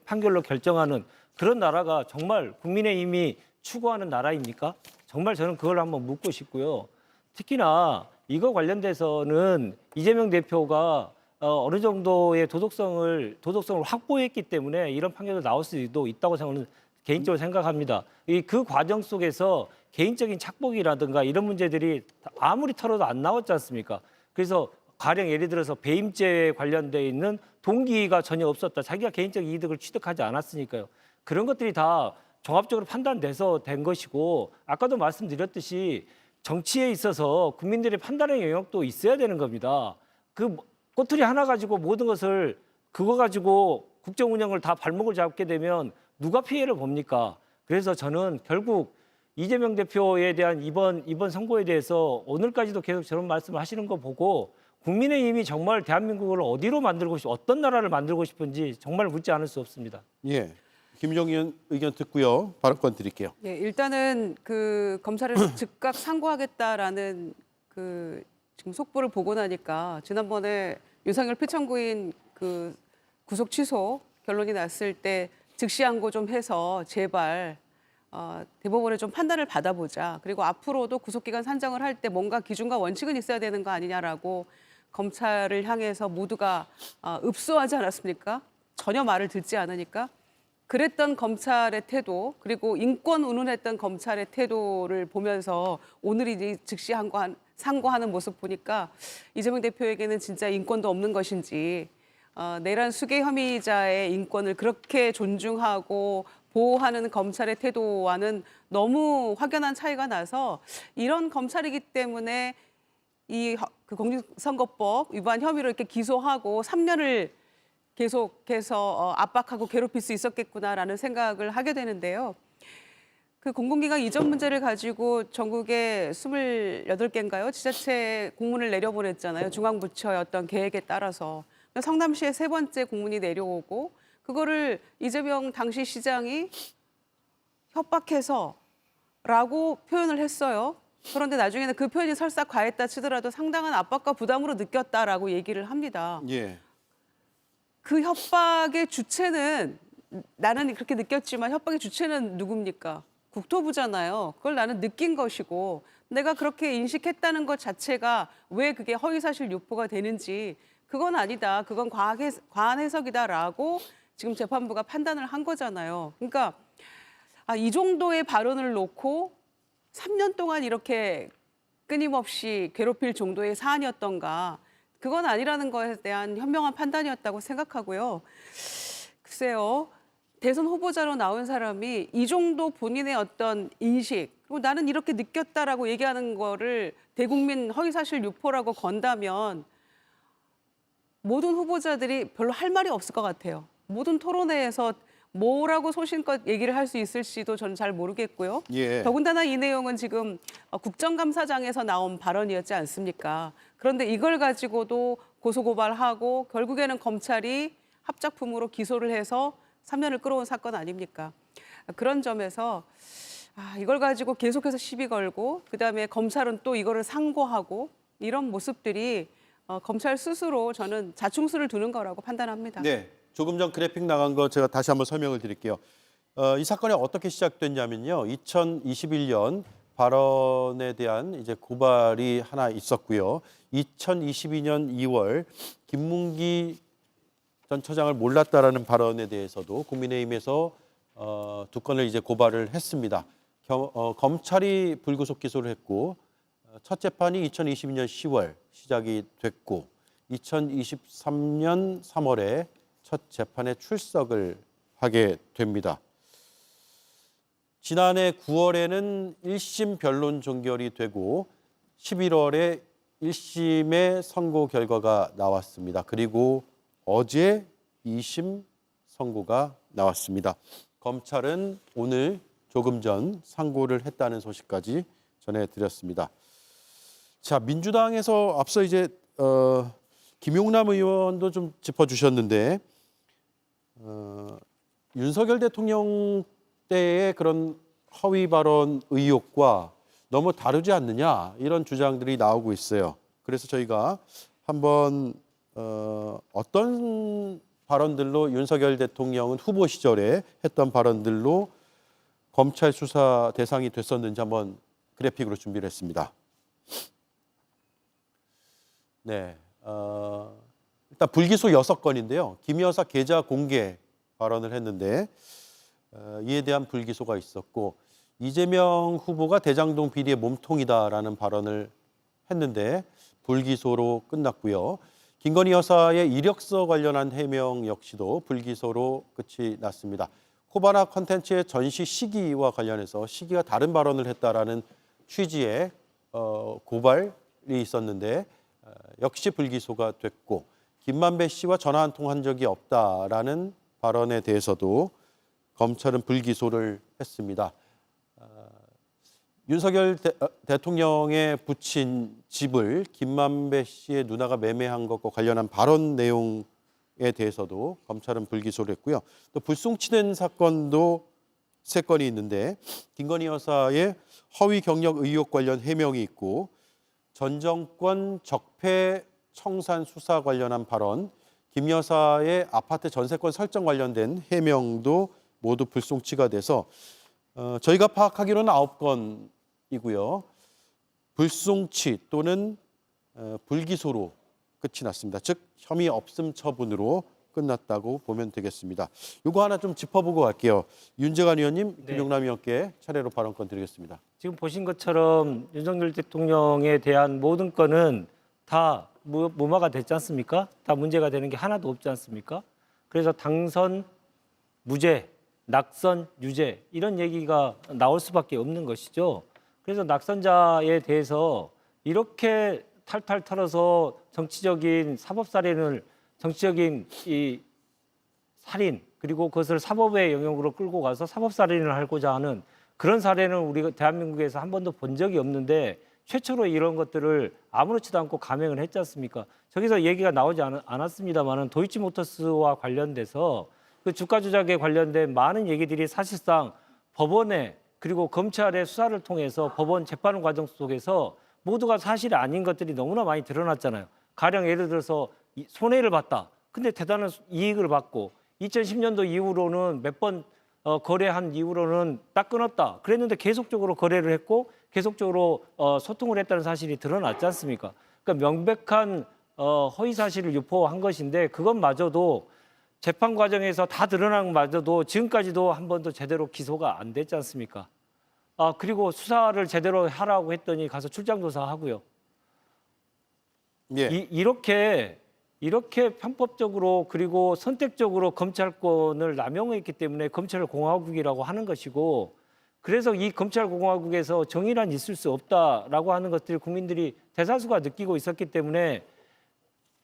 판결로 결정하는 그런 나라가 정말 국민의힘이 추구하는 나라입니까? 정말 저는 그걸 한번 묻고 싶고요. 특히나 이거 관련돼서는 이재명 대표가 어느 정도의 도덕성을 확보했기 때문에 이런 판결도 나올 수도 있다고 저는 개인적으로 생각합니다. 그 과정 속에서 개인적인 착복이라든가 이런 문제들이 아무리 털어도 안 나왔지 않습니까? 그래서 가령 예를 들어서 배임죄에 관련돼 있는 동기가 전혀 없었다. 자기가 개인적 이득을 취득하지 않았으니까요. 그런 것들이 다 종합적으로 판단돼서 된 것이고 아까도 말씀드렸듯이 정치에 있어서 국민들의 판단의 영역도 있어야 되는 겁니다. 그 꼬투리 하나 가지고 모든 것을 그거 가지고 국정 운영을 다 발목을 잡게 되면 누가 피해를 봅니까? 그래서 저는 결국 이재명 대표에 대한 이번 선거에 대해서 오늘까지도 계속 저런 말씀을 하시는 거 보고 국민의힘이 정말 대한민국을 어디로 만들고 어떤 나라를 만들고 싶은지 정말 묻지 않을 수 없습니다. 예. 김종인 의원 의견 듣고요. 발언권 드릴게요. 예, 일단은 그 검찰을 즉각 상고하겠다라는 그 지금 속보를 보고 나니까 지난번에 윤석열 피청구인 그 구속 취소 결론이 났을 때 즉시 항고 좀 해서 제발 대법원에 좀 판단을 받아보자. 그리고 앞으로도 구속기간 산정을 할 때 뭔가 기준과 원칙은 있어야 되는 거 아니냐라고 검찰을 향해서 모두가 읍소하지 않았습니까? 전혀 말을 듣지 않으니까. 그랬던 검찰의 태도, 그리고 인권 운운했던 검찰의 태도를 보면서 오늘 이제 즉시 상고하는 모습 보니까 이재명 대표에게는 진짜 인권도 없는 것인지 내란 수괴 혐의자의 인권을 그렇게 존중하고 보호하는 검찰의 태도와는 너무 확연한 차이가 나서 이런 검찰이기 때문에 그 공직선거법 위반 혐의로 이렇게 기소하고 3년을 계속해서 압박하고 괴롭힐 수 있었겠구나라는 생각을 하게 되는데요. 그 공공기관 이전 문제를 가지고 전국에 28개인가요? 지자체 공문을 내려보냈잖아요. 중앙부처의 어떤 계획에 따라서. 성남시에 3번째 공문이 내려오고 그거를 이재명 당시 시장이 협박해서라고 표현을 했어요. 그런데 나중에는 그 표현이 설사 과했다 치더라도 상당한 압박과 부담으로 느꼈다라고 얘기를 합니다. 예. 그 협박의 주체는 나는 그렇게 느꼈지만 협박의 주체는 누굽니까? 국토부잖아요. 그걸 나는 느낀 것이고 내가 그렇게 인식했다는 것 자체가 왜 그게 허위사실 유포가 되는지 그건 아니다. 그건 과한 해석이다라고 지금 재판부가 판단을 한 거잖아요. 그러니까 이 정도의 발언을 놓고 3년 동안 이렇게 끊임없이 괴롭힐 정도의 사안이었던가 그건 아니라는 것에 대한 현명한 판단이었다고 생각하고요. 글쎄요. 대선 후보자로 나온 사람이 이 정도 본인의 어떤 인식 그리고 나는 이렇게 느꼈다라고 얘기하는 거를 대국민 허위사실 유포라고 건다면 모든 후보자들이 별로 할 말이 없을 것 같아요. 모든 토론회에서 뭐라고 소신껏 얘기를 할 수 있을지도 저는 잘 모르겠고요. 예. 더군다나 이 내용은 지금 국정감사장에서 나온 발언이었지 않습니까? 그런데 이걸 가지고도 고소고발하고 결국에는 검찰이 합작품으로 기소를 해서 3년을 끌어온 사건 아닙니까? 그런 점에서 이걸 가지고 계속해서 시비 걸고 그다음에 검찰은 또 이거를 상고하고 이런 모습들이 검찰 스스로 저는 자충수를 두는 거라고 판단합니다. 네. 조금 전 그래픽 나간 거 제가 다시 한번 설명을 드릴게요. 이 사건이 어떻게 시작됐냐면요. 2021년 발언에 대한 이제 고발이 하나 있었고요. 2022년 2월 김문기 전 처장을 몰랐다라는 발언에 대해서도 국민의힘에서 2건을 이제 고발을 했습니다. 검찰이 불구속 기소를 했고 첫 재판이 2022년 10월 시작이 됐고 2023년 3월에 첫 재판에 출석을 하게 됩니다. 지난해 9월에는 1심 변론 종결이 되고 11월에 1심의 선고 결과가 나왔습니다. 그리고 어제 2심 선고가 나왔습니다. 검찰은 오늘 조금 전 상고를 했다는 소식까지 전해드렸습니다. 자, 민주당에서 앞서 이제 김용남 의원도 좀 짚어주셨는데 윤석열 대통령 때의 그런 허위 발언 의혹과 너무 다르지 않느냐 이런 주장들이 나오고 있어요. 그래서 저희가 한번 어떤 발언들로 윤석열 대통령은 후보 시절에 했던 발언들로 검찰 수사 대상이 됐었는지 한번 그래픽으로 준비를 했습니다. 네, 일단 불기소 6건인데요. 김 여사 계좌 공개 발언을 했는데 이에 대한 불기소가 있었고 이재명 후보가 대장동 비리의 몸통이다라는 발언을 했는데 불기소로 끝났고요. 김건희 여사의 이력서 관련한 해명 역시도 불기소로 끝이 났습니다. 코바나 컨텐츠의 전시 시기와 관련해서 시기가 다른 발언을 했다라는 취지의 고발이 있었는데 역시 불기소가 됐고 김만배 씨와 전화 한 통 한 적이 없다라는 발언에 대해서도 검찰은 불기소를 했습니다. 윤석열 대통령의 부친 집을 김만배 씨의 누나가 매매한 것과 관련한 발언 내용에 대해서도 검찰은 불기소를 했고요. 또 불송치된 사건도 3건이 있는데 김건희 여사의 허위 경력 의혹 관련 해명이 있고 전 정권 적폐 청산 수사 관련한 발언, 김 여사의 아파트 전세권 설정 관련된 해명도 모두 불송치가 돼서 저희가 파악하기로는 9건이고요. 불송치 또는 불기소로 끝이 났습니다. 즉 혐의 없음 처분으로 끝났다고 보면 되겠습니다. 이거 하나 좀 짚어보고 갈게요. 윤재관 의원님, 네. 김용남 의원께 차례로 발언권 드리겠습니다. 지금 보신 것처럼 윤석열 대통령에 대한 모든 건은 다 무마가 됐지 않습니까? 다 문제가 되는 게 하나도 없지 않습니까? 그래서 당선, 무죄, 낙선, 유죄 이런 얘기가 나올 수밖에 없는 것이죠. 그래서 낙선자에 대해서 이렇게 탈탈 털어서 정치적인 사법살인을 정치적인 이 살인 그리고 그것을 사법의 영역으로 끌고 가서 사법살인을 하고자 하는 그런 사례는 우리가 대한민국에서 한 번도 본 적이 없는데 최초로 이런 것들을 아무렇지도 않고 감행을 했지 않습니까? 저기서 얘기가 나오지 않았습니다만은 도이치모터스와 관련돼서 그 주가 조작에 관련된 많은 얘기들이 사실상 법원에 그리고 검찰의 수사를 통해서 법원 재판 과정 속에서 모두가 사실이 아닌 것들이 너무나 많이 드러났잖아요. 가령 예를 들어서 손해를 봤다. 근데 대단한 이익을 받고 2010년도 이후로는 몇 번 거래한 이후로는 딱 끊었다. 그랬는데 계속적으로 거래를 했고 계속적으로 소통을 했다는 사실이 드러났지 않습니까? 그러니까 명백한 허위 사실을 유포한 것인데 그것마저도 재판 과정에서 다 드러난 것마저도 지금까지도 한 번도 제대로 기소가 안 됐지 않습니까? 그리고 수사를 제대로 하라고 했더니 가서 출장 조사하고요. 예. 이렇게 편법적으로 그리고 선택적으로 검찰권을 남용했기 때문에 검찰공화국이라고 하는 것이고 그래서 이 검찰공화국에서 정의란 있을 수 없다라고 하는 것들을 국민들이 대다수가 느끼고 있었기 때문에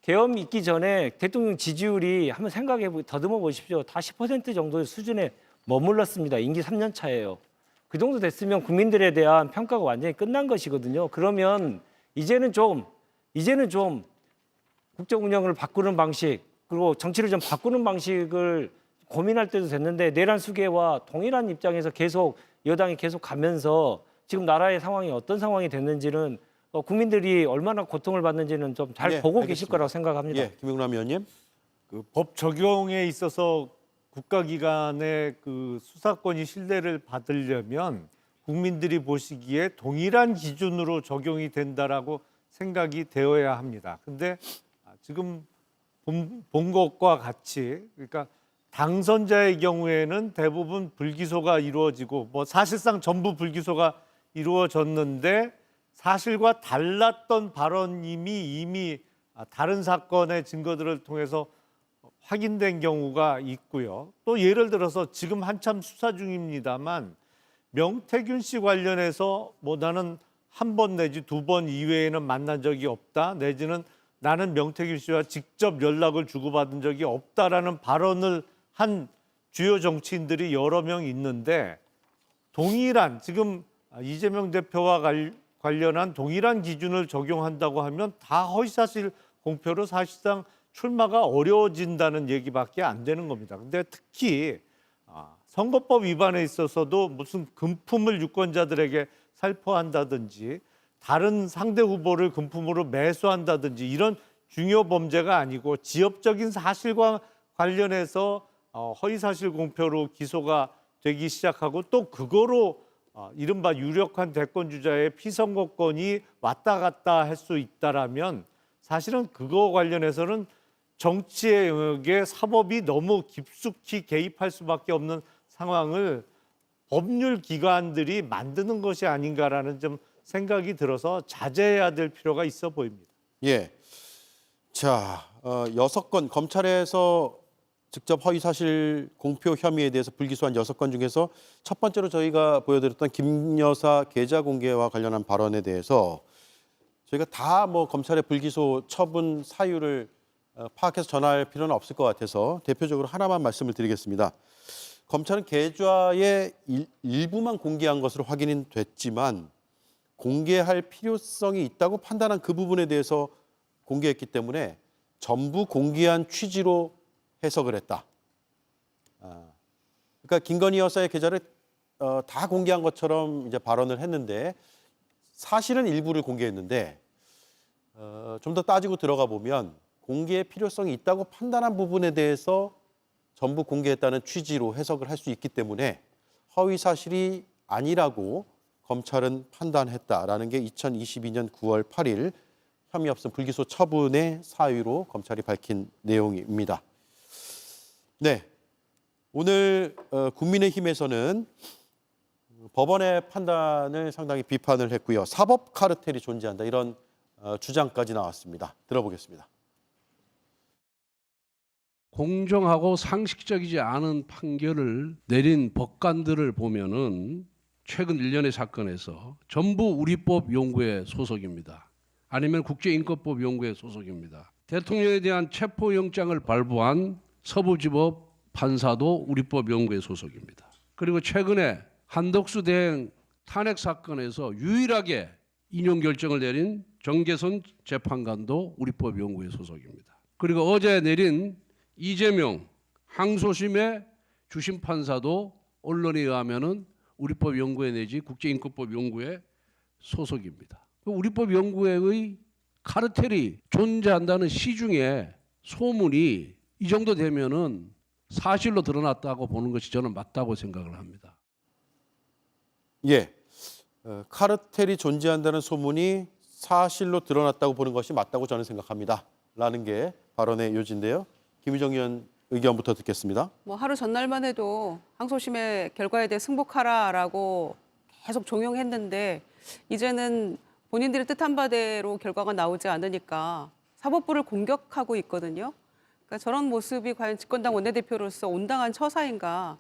계엄 있기 전에 대통령 지지율이 한번 더듬어 보십시오. 다 10% 정도의 수준에 머물렀습니다. 임기 3년 차예요. 그 정도 됐으면 국민들에 대한 평가가 완전히 끝난 것이거든요. 그러면 이제는 좀 국정 운영을 바꾸는 방식 그리고 정치를 좀 바꾸는 방식을 고민할 때도 됐는데 내란 수계와 동일한 입장에서 계속 여당이 계속 가면서 지금 나라의 상황이 어떤 상황이 됐는지는 국민들이 얼마나 고통을 받는지는 좀 잘 예, 보고 알겠습니다. 계실 거라고 생각합니다. 예, 김용남 의원님. 그 법 적용에 있어서 국가기관의 그 수사권이 신뢰를 받으려면 국민들이 보시기에 동일한 기준으로 적용이 된다라고 생각이 되어야 합니다. 근데 지금 본 것과 같이 그러니까 당선자의 경우에는 대부분 불기소가 이루어지고 뭐 사실상 전부 불기소가 이루어졌는데 사실과 달랐던 발언임이 이미 다른 사건의 증거들을 통해서 확인된 경우가 있고요. 또 예를 들어서 지금 한참 수사 중입니다만 명태균 씨 관련해서 뭐 나는 한 번 내지 2번 이외에는 만난 적이 없다. 내지는 나는 명태균 씨와 직접 연락을 주고받은 적이 없다라는 발언을 한 주요 정치인들이 여러 명 있는데 동일한 지금 이재명 대표와 관련한 동일한 기준을 적용한다고 하면 다 허위사실 공표로 사실상 출마가 어려워진다는 얘기밖에 안 되는 겁니다. 근데 특히 선거법 위반에 있어서도 무슨 금품을 유권자들에게 살포한다든지 다른 상대 후보를 금품으로 매수한다든지 이런 중요 범죄가 아니고 지역적인 사실과 관련해서 허위사실 공표로 기소가 되기 시작하고 또 그거로 이른바 유력한 대권주자의 피선거권이 왔다 갔다 할 수 있다라면 사실은 그거 관련해서는 정치의 영역에 사법이 너무 깊숙이 개입할 수밖에 없는 상황을 법률 기관들이 만드는 것이 아닌가라는 좀 생각이 들어서 자제해야 될 필요가 있어 보입니다. 예. 자, 6건 검찰에서 직접 허위사실 공표 혐의에 대해서 불기소한 6건 중에서 첫 번째로 저희가 보여드렸던 김 여사 계좌 공개와 관련한 발언에 대해서 저희가 다 뭐 검찰의 불기소 처분 사유를 파악해서 전할 필요는 없을 것 같아서 대표적으로 하나만 말씀을 드리겠습니다. 검찰은 계좌의 일부만 공개한 것으로 확인이 됐지만 공개할 필요성이 있다고 판단한 그 부분에 대해서 공개했기 때문에 전부 공개한 취지로 해석을 했다. 그러니까 김건희 여사의 계좌를 다 공개한 것처럼 이제 발언을 했는데 사실은 일부를 공개했는데 좀 더 따지고 들어가 보면 공개의 필요성이 있다고 판단한 부분에 대해서 전부 공개했다는 취지로 해석을 할 수 있기 때문에 허위 사실이 아니라고 검찰은 판단했다라는 게 2022년 9월 8일 혐의 없음 불기소 처분의 사유로 검찰이 밝힌 내용입니다. 네, 오늘 국민의힘에서는 법원의 판단을 상당히 비판을 했고요. 사법 카르텔이 존재한다 이런 주장까지 나왔습니다. 들어보겠습니다. 공정하고 상식적이지 않은 판결을 내린 법관들을 보면은 최근 일련의 사건에서 전부 우리법 연구회 소속입니다. 아니면 국제인권법 연구회 소속입니다. 대통령에 대한 체포영장을 발부한 서부지법 판사도 우리법 연구회 소속입니다. 그리고 최근에 한덕수 대행 탄핵 사건에서 유일하게 인용 결정을 내린 정계선 재판관도 우리법 연구회 소속입니다. 그리고 어제 내린 이재명 항소심의 주심 판사도 언론에 의하면은 우리법 연구회 내지 국제인권법 연구회 소속입니다. 우리법 연구회의 카르텔이 존재한다는 시중에 소문이 이 정도 되면은 사실로 드러났다고 보는 것이 저는 맞다고 생각을 합니다. 예, 카르텔이 존재한다는 소문이 사실로 드러났다고 보는 것이 맞다고 저는 생각합니다. 라는 게 발언의 요지인데요. 김유정 의원 의견부터 듣겠습니다. 뭐 하루 전날만 해도 항소심의 결과에 대해 승복하라라고 계속 종용했는데 이제는 본인들이 뜻한 바대로 결과가 나오지 않으니까 사법부를 공격하고 있거든요. 그러니까 저런 모습이 과연 집권당 원내대표로서 온당한 처사인가.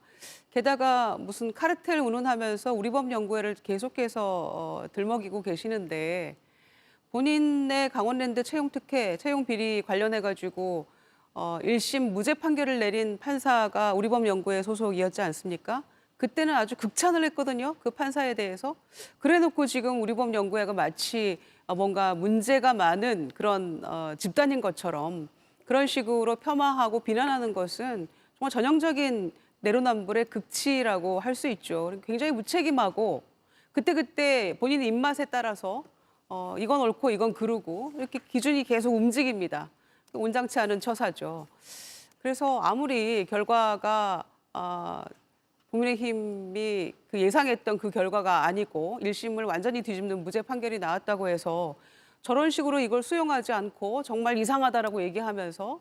게다가 무슨 카르텔 운운하면서 우리법연구회를 계속해서 들먹이고 계시는데 본인의 강원랜드 채용특혜, 채용비리 관련해가지고 1심 무죄 판결을 내린 판사가 우리법연구회 소속이었지 않습니까? 그때는 아주 극찬을 했거든요. 그 판사에 대해서. 그래놓고 지금 우리법연구회가 마치 뭔가 문제가 많은 그런 집단인 것처럼 그런 식으로 폄하하고 비난하는 것은 정말 전형적인 내로남불의 극치라고 할 수 있죠. 굉장히 무책임하고 그때그때 본인의 입맛에 따라서 이건 옳고 이건 그르고 이렇게 기준이 계속 움직입니다. 온당치 않은 처사죠. 그래서 아무리 결과가 국민의힘이 그 예상했던 그 결과가 아니고 1심을 완전히 뒤집는 무죄 판결이 나왔다고 해서 저런 식으로 이걸 수용하지 않고 정말 이상하다라고 얘기하면서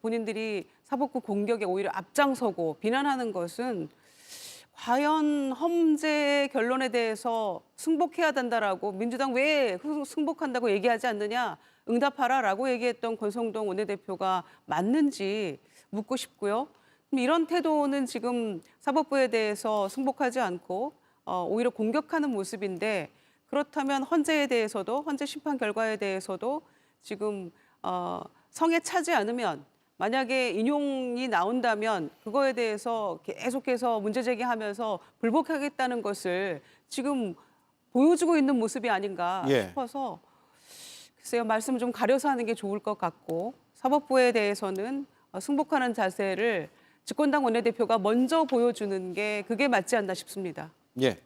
본인들이 사법부 공격에 오히려 앞장서고 비난하는 것은 과연 험죄 결론에 대해서 승복해야 된다라고 민주당 왜 승복한다고 얘기하지 않느냐 응답하라라고 얘기했던 권성동 원내대표가 맞는지 묻고 싶고요. 이런 태도는 지금 사법부에 대해서 승복하지 않고 오히려 공격하는 모습인데 그렇다면 헌재에 대해서도 헌재 심판 결과에 대해서도 지금 성에 차지 않으면 만약에 인용이 나온다면 그거에 대해서 계속해서 문제 제기하면서 불복하겠다는 것을 지금 보여주고 있는 모습이 아닌가 싶어서 글쎄요, 말씀을 좀 가려서 하는 게 좋을 것 같고 사법부에 대해서는 승복하는 자세를 집권당 원내대표가 먼저 보여주는 게 그게 맞지 않나 싶습니다. 예.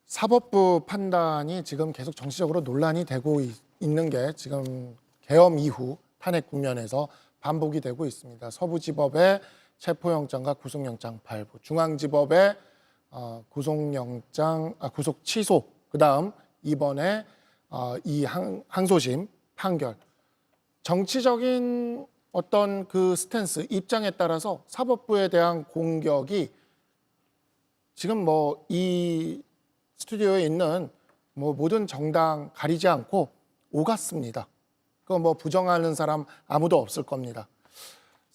사법부 판단이 지금 계속 정치적으로 논란이 되고 있는 게 지금 계엄 이후 탄핵 국면에서 반복이 되고 있습니다. 서부지법의 체포영장과 구속영장 발부, 중앙지법의 구속 취소, 그다음 이번에 이 항소심 판결. 정치적인 어떤 그 스탠스, 입장에 따라서 사법부에 대한 공격이 지금 뭐 이 스튜디오에 있는 뭐 모든 정당 가리지 않고 오갔습니다. 그거 뭐 부정하는 사람 아무도 없을 겁니다.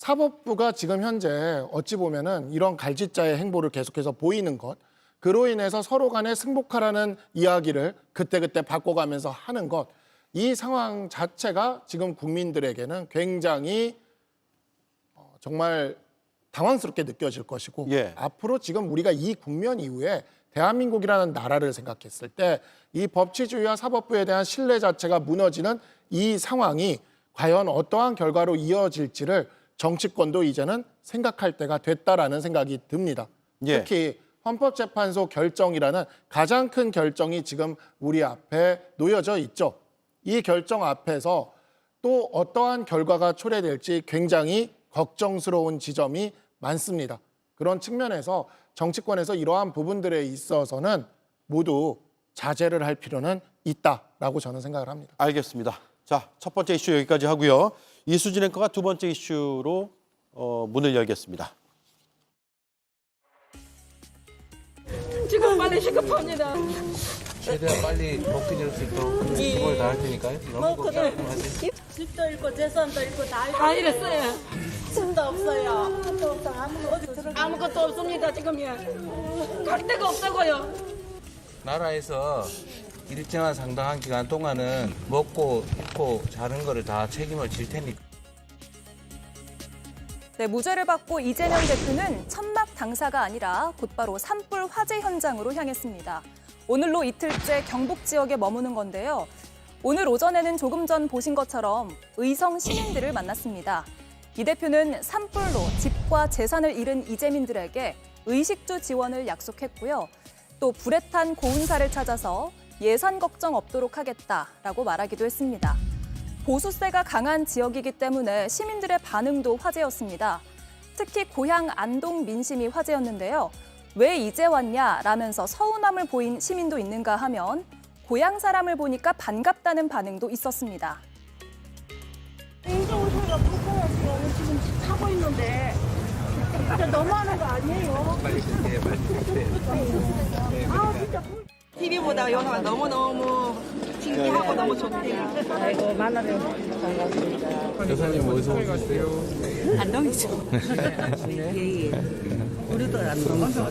사법부가 지금 현재 어찌 보면은 이런 갈짓자의 행보를 계속해서 보이는 것, 그로 인해서 서로 간에 승복하라는 이야기를 그때그때 바꿔가면서 하는 것, 이 상황 자체가 지금 국민들에게는 굉장히 정말 당황스럽게 느껴질 것이고 예. 앞으로 지금 우리가 이 국면 이후에 대한민국이라는 나라를 생각했을 때 이 법치주의와 사법부에 대한 신뢰 자체가 무너지는 이 상황이 과연 어떠한 결과로 이어질지를 정치권도 이제는 생각할 때가 됐다라는 생각이 듭니다. 예. 특히 헌법재판소 결정이라는 가장 큰 결정이 지금 우리 앞에 놓여져 있죠. 이 결정 앞에서 또 어떠한 결과가 초래될지 굉장히 걱정스러운 지점이 많습니다. 그런 측면에서 정치권에서 이러한 부분들에 있어서는 모두 자제를 할 필요는 있다라고 저는 생각을 합니다. 알겠습니다. 자, 첫 번째 이슈 여기까지 하고요. 이수진 앵커가 두 번째 이슈로 문을 열겠습니다. 지금 빨리 시급합니다. 최대한 빨리 복귀될 수 있도록 최선을 다할 테니까요. 너무 걱정하지. 집도 잃고 재산도 잃고 다 잃었어요. 숨도 없어요. 아무것도 없습니다. 지금이야. 갈 데가 없다고요. 나라에서 일정한 상당한 기간 동안은 먹고 입고 자는 거를 다 책임을 질 테니까. 네, 무죄를 받고 이재명 대표는 천막 당사가 아니라 곧바로 산불 화재 현장으로 향했습니다. 오늘로 이틀째 경북 지역에 머무는 건데요. 오늘 오전에는 조금 전 보신 것처럼 의성 시민들을 만났습니다. 이 대표는 산불로 집과 재산을 잃은 이재민들에게 의식주 지원을 약속했고요. 또 불에 탄 고운사를 찾아서 예산 걱정 없도록 하겠다라고 말하기도 했습니다. 보수세가 강한 지역이기 때문에 시민들의 반응도 화제였습니다. 특히 고향 안동 민심이 화제였는데요. 왜 이제 왔냐라면서 서운함을 보인 시민도 있는가 하면 고향 사람을 보니까 반갑다는 반응도 있었습니다. 인정소리가 불편해서 지금 타고 있는데 진짜 너무하는 거 아니에요? 아 진짜. TV보다 영화가 너무너무 신기하고 너무 좋대요. 아이고 만나면 반갑습니다. 여사님 어디서 오셨어요? 안동이죠. 예, 예. 우리도 안동이죠.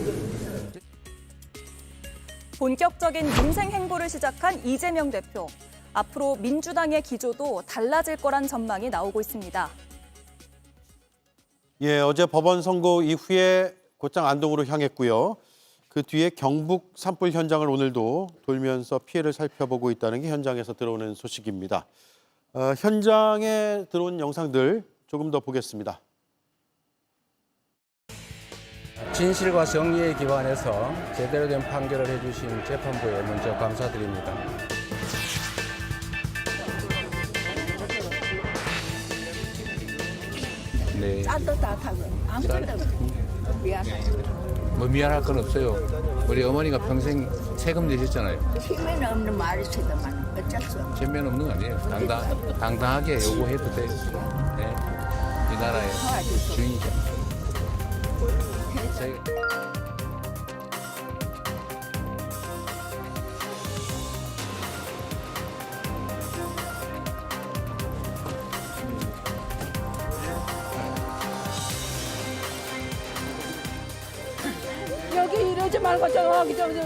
본격적인 민생 행보를 시작한 이재명 대표. 앞으로 민주당의 기조도 달라질 거란 전망이 나오고 있습니다. 예, 어제 법원 선고 이후에 곧장 안동으로 향했고요. 그 뒤에 경북 산불 현장을 오늘도 돌면서 피해를 살펴보고 있다는 게 현장에서 들어오는 소식입니다. 현장에 들어온 영상들 조금 더 보겠습니다. 진실과 정의에 기반해서 제대로 된 판결을 해주신 재판부에 먼저 감사드립니다. 네. 짠도 다 타고 아무것도 미안해요. 뭐 미안할 건 없어요. 우리 어머니가 평생 세금 내셨잖아요. 힘은 없는 말이시더만 어쩔 수 없어. 전면 없는 거 아니에요. 당당하게 요구해도 돼요. 네. 이 나라의 주인이죠. 여기 이러지 말고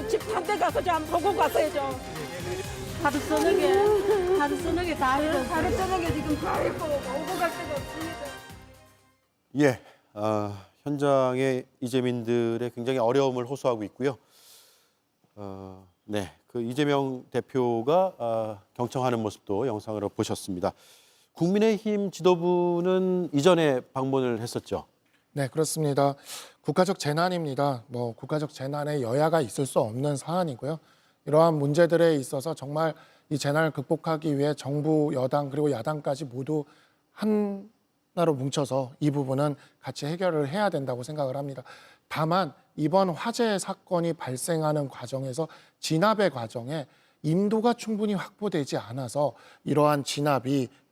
집 한 대 가서 좀 보고 가세요 좀. 하루 저녁에 다 이거 하루 저녁에 지금 다 있고 오고 갈 데가 없습니다. 예, 현장의 이재민들의 굉장히 어려움을 호소하고 있고요. 네, 그 이재명 대표가 경청하는 모습도 영상으로 보셨습니다. 국민의힘 지도부는 이전에 방문을 했었죠. 네, 그렇습니다. 국가적 재난입니다. 국가적 재난에 여야가 있을 수 없는 사안이고요. 이러한 문제들에 있어서 정말 이 재난을 극복하기 위해 정부, 여당 그리고 야당까지 모두 하나로 뭉쳐서 이 부분은 같이 해결을 해야 된다고 생각을 합니다. 다만 이번 화재 사건이 발생하는 과정에서 진압의 과정에 인도가 충분히 확보되지 않아서 이러한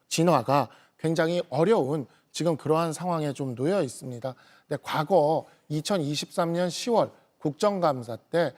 진화가 굉장히 어려운 지금 그러한 상황에 좀 놓여 있습니다. 근데 과거 2023년 10월 국정감사 때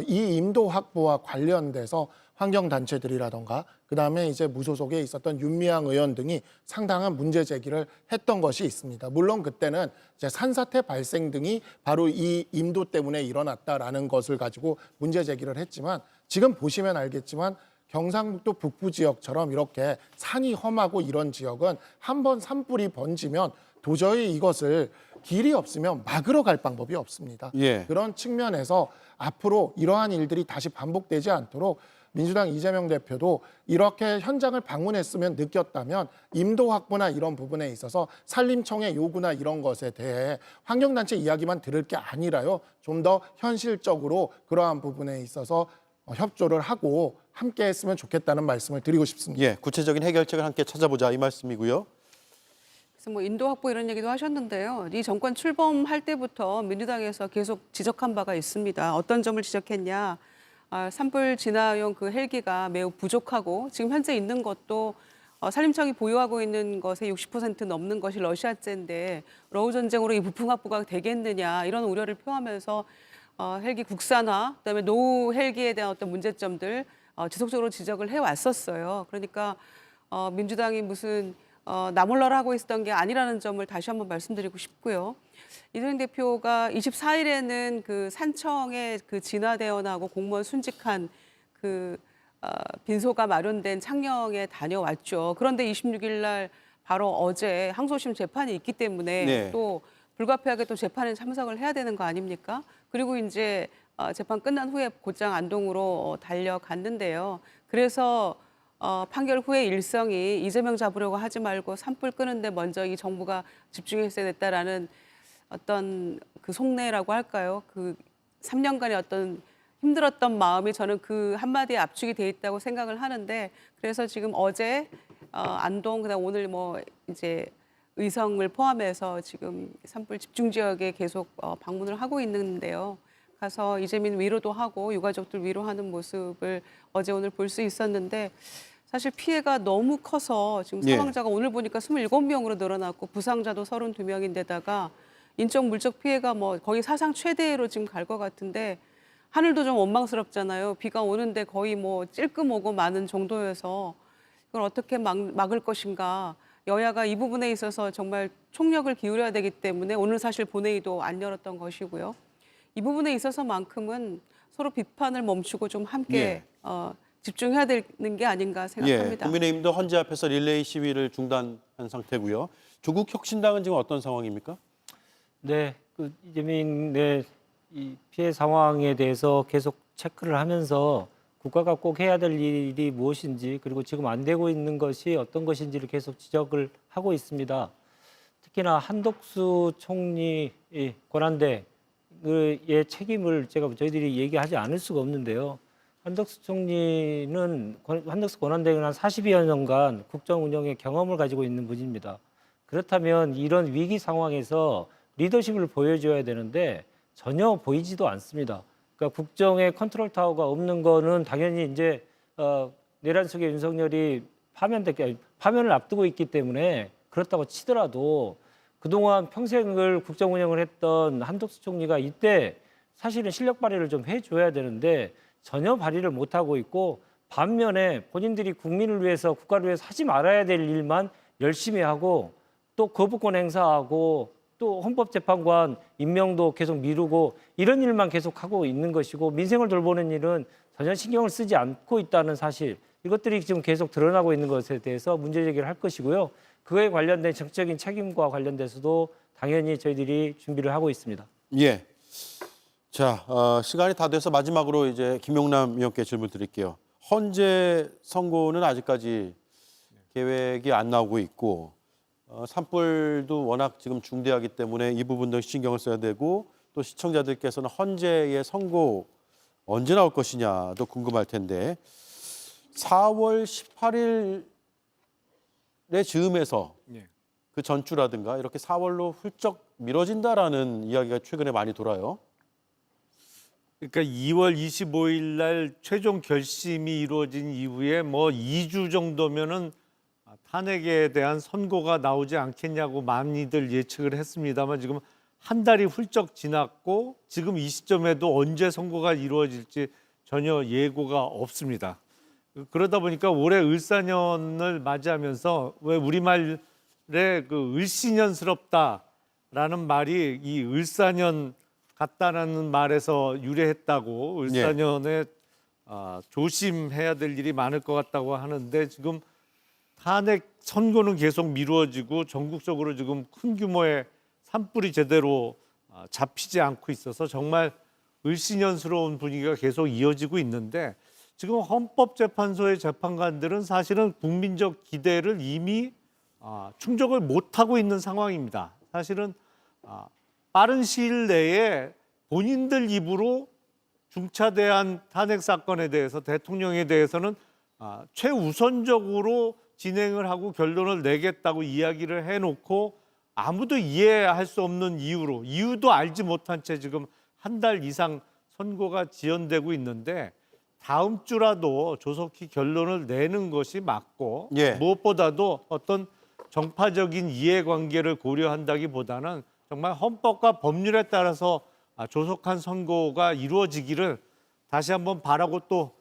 이 인도 확보와 관련돼서 환경단체들이라던가 그다음에 이제 무소속에 있었던 윤미향 의원 등이 상당한 문제 제기를 했던 것이 있습니다. 물론 그때는 이제 산사태 발생 등이 바로 이 임도 때문에 일어났다라는 것을 가지고 문제 제기를 했지만 지금 보시면 알겠지만 경상북도 북부 지역처럼 이렇게 산이 험하고 이런 지역은 한번 산불이 번지면 도저히 이것을 길이 없으면 막으러 갈 방법이 없습니다. 예. 그런 측면에서 앞으로 이러한 일들이 다시 반복되지 않도록 민주당 이재명 대표도 이렇게 현장을 방문했으면 느꼈다면 임도 확보나 이런 부분에 있어서 산림청의 요구나 이런 것에 대해 환경단체 이야기만 들을 게 아니라요. 좀 더 현실적으로 그러한 부분에 있어서 협조를 하고 함께 했으면 좋겠다는 말씀을 드리고 싶습니다. 예, 구체적인 해결책을 함께 찾아보자 이 말씀이고요. 그래서 뭐 인도 확보 이런 얘기도 하셨는데요. 이 정권 출범할 때부터 민주당에서 계속 지적한 바가 있습니다. 어떤 점을 지적했냐. 산불 진화용 그 헬기가 매우 부족하고 지금 현재 있는 것도 산림청이 보유하고 있는 것의 60% 넘는 것이 러시아제인데 러우 전쟁으로 이 부품 확보가 되겠느냐 이런 우려를 표하면서 헬기 국산화, 그다음에 노후 헬기에 대한 어떤 문제점들 지속적으로 지적을 해왔었어요. 그러니까 민주당이 무슨 나몰라라 하고 있었던 게 아니라는 점을 다시 한번 말씀드리고 싶고요. 이재명 대표가 24일에는 그 산청의 그 진화대원하고 공무원 순직한 그 빈소가 마련된 창녕에 다녀왔죠. 그런데 26일 날 바로 어제 항소심 재판이 있기 때문에 네. 또 불가피하게 또 재판에 참석을 해야 되는 거 아닙니까? 그리고 이제 재판 끝난 후에 곧장 안동으로 달려갔는데요. 그래서 판결 후의 일성이 이재명 잡으려고 하지 말고 산불 끄는데 먼저 이 정부가 집중했어야 됐다라는 어떤 그 속내라고 할까요? 그 3년간의 어떤 힘들었던 마음이 저는 그 한마디에 압축이 돼 있다고 생각을 하는데 그래서 지금 어제 안동 그다음 오늘 뭐 이제 의성을 포함해서 지금 산불 집중 지역에 계속 방문을 하고 있는데요. 가서 이재민 위로도 하고 유가족들 위로하는 모습을 어제 오늘 볼 수 있었는데 사실 피해가 너무 커서 지금 사망자가 오늘 보니까 27명으로 늘어났고 부상자도 32명인데다가 인적 물적 피해가 뭐 거의 사상 최대로 지금 갈 것 같은데 하늘도 좀 원망스럽잖아요. 비가 오는데 거의 뭐 찔끔 오고 마는 정도여서 이걸 어떻게 막을 것인가. 여야가 이 부분에 있어서 정말 총력을 기울여야 되기 때문에 오늘 사실 본회의도 안 열었던 것이고요. 이 부분에 있어서만큼은 서로 비판을 멈추고 좀 함께 집중해야 되는 게 아닌가 생각합니다. 국민의힘도 헌재 앞에서 릴레이 시위를 중단한 상태고요. 조국 혁신당은 지금 어떤 상황입니까? 네, 그 이재명의 이 피해 상황에 대해서 계속 체크를 하면서 국가가 꼭 해야 될 일이 무엇인지 그리고 지금 안 되고 있는 것이 어떤 것인지를 계속 지적을 하고 있습니다. 특히나 한덕수 총리 권한대의 책임을 저희들이 얘기하지 않을 수가 없는데요. 한덕수 총리는 한덕수 권한대행은 한 40여 년간 국정 운영의 경험을 가지고 있는 분입니다. 그렇다면 이런 위기 상황에서 리더십을 보여줘야 되는데 전혀 보이지도 않습니다. 그러니까 국정의 컨트롤 타워가 없는 거는 당연히 이제 내란 속의 윤석열이 파면을 앞두고 있기 때문에 그렇다고 치더라도 그동안 평생을 국정 운영을 했던 한덕수 총리가 이때 사실은 실력 발휘를 좀 해줘야 되는데 전혀 발휘를 못하고 있고 반면에 본인들이 국민을 위해서 국가를 위해서 하지 말아야 될 일만 열심히 하고 또 거부권 행사하고 또 헌법재판관 임명도 계속 미루고 이런 일만 계속하고 있는 것이고 민생을 돌보는 일은 전혀 신경을 쓰지 않고 있다는 사실 이것들이 지금 계속 드러나고 있는 것에 대해서 문제 제기를 할 것이고요. 그에 관련된 정치적인 책임과 관련돼서도 당연히 저희들이 준비를 하고 있습니다. 예. 자, 시간이 다 돼서 마지막으로 이제 김용남 의원께 질문 드릴게요. 헌재 선고는 아직까지 계획이 안 나오고 있고 산불도 워낙 지금 중대하기 때문에 이 부분도 신경을 써야 되고 또 시청자들께서는 헌재의 선고 언제 나올 것이냐도 궁금할 텐데 4월 18일에 즈음해서 그 전주라든가 이렇게 4월로 훌쩍 미뤄진다라는 이야기가 최근에 많이 돌아요. 그러니까 2월 25일 날 최종 결심이 이루어진 이후에 뭐 2주 정도면은 탄핵에 대한 선고가 나오지 않겠냐고 많이들 예측을 했습니다만 지금 한 달이 훌쩍 지났고 지금 이 시점에도 언제 선고가 이루어질지 전혀 예고가 없습니다. 그러다 보니까 올해 을사년을 맞이하면서 왜 우리말에 그 을씨년스럽다라는 말이 이 을사년 같다라는 말에서 유래했다고 을사년에 조심해야 될 일이 많을 것 같다고 하는데 지금 탄핵 선고는 계속 미루어지고 전국적으로 지금 큰 규모의 산불이 제대로 잡히지 않고 있어서 정말 을씨년스러운 분위기가 계속 이어지고 있는데 지금 헌법재판소의 재판관들은 사실은 국민적 기대를 이미 충족을 못하고 있는 상황입니다. 사실은 빠른 시일 내에 본인들 입으로 중차대한 탄핵 사건에 대해서 대통령에 대해서는 최우선적으로 진행을 하고 결론을 내겠다고 이야기를 해놓고 아무도 이해할 수 없는 이유도 알지 못한 채 지금 한 달 이상 선고가 지연되고 있는데 다음 주라도 조속히 결론을 내는 것이 맞고 무엇보다도 어떤 정파적인 이해관계를 고려한다기보다는 정말 헌법과 법률에 따라서 조속한 선고가 이루어지기를 다시 한번 바라고 또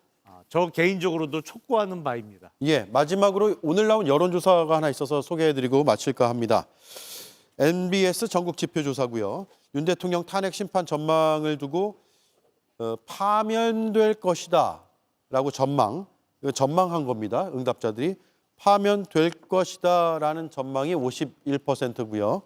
저 개인적으로도 촉구하는 바입니다. 예, 마지막으로 오늘 나온 여론조사가 하나 있어서 소개해드리고 마칠까 합니다. NBS 전국 지표조사고요. 윤 대통령 탄핵 심판 전망을 두고 파면될 것이다 라고 전망한 겁니다. 응답자들이 파면될 것이다 라는 전망이 51%고요.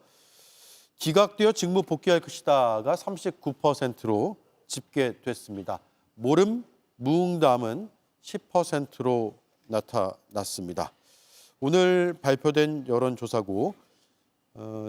기각되어 직무 복귀할 것이다가 39%로 집계됐습니다. 모름, 무응답은 10%로 나타났습니다. 오늘 발표된 여론조사고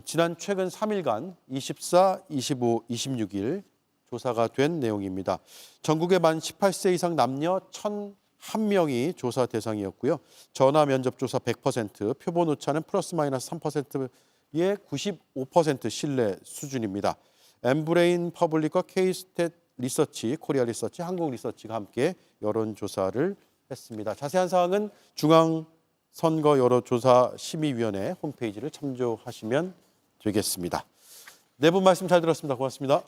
지난 최근 3일간 24, 25, 26일 조사가 된 내용입니다. 전국의 만 18세 이상 남녀 1,001명이 조사 대상이었고요. 전화 면접 조사 100%, 표본 오차는 플러스 마이너스 3%의 95% 신뢰 수준입니다. 엠브레인 퍼블릭과 K스탯 리서치, 코리아 리서치, 한국 리서치가 함께 여론조사를 했습니다. 자세한 사항은 중앙선거여론조사심의위원회 홈페이지를 참조하시면 되겠습니다. 네 분 말씀 잘 들었습니다. 고맙습니다.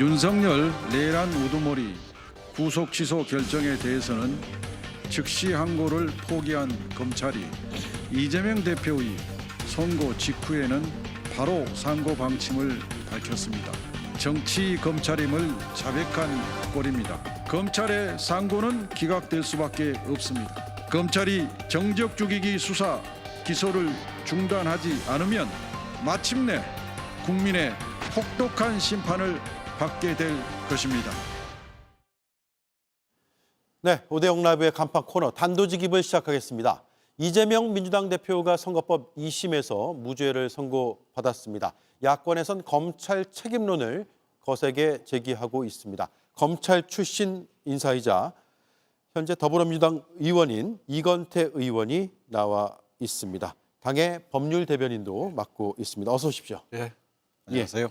윤석열 내란 우두머리 구속 취소 결정에 대해서는 즉시 항고를 포기한 검찰이 이재명 대표의 선고 직후에는 바로 상고 방침을 밝혔습니다. 정치 검찰임을 자백한 꼴입니다. 검찰의 상고는 기각될 수밖에 없습니다. 검찰이 정적 죽이기 수사 기소를 중단하지 않으면 마침내 국민의 혹독한 심판을 받게 될 것입니다. 네, 오대영 라이브의 간판 코너 단도직입을 시작하겠습니다. 이재명 민주당 대표가 선거법 2심에서 무죄를 선고받았습니다. 야권에선 검찰 책임론을 거세게 제기하고 있습니다. 검찰 출신 인사이자 현재 더불어민주당 의원인 이건태 의원이 나와 있습니다. 당의 법률 대변인도 맡고 있습니다. 어서 오십시오. 네, 안녕하세요.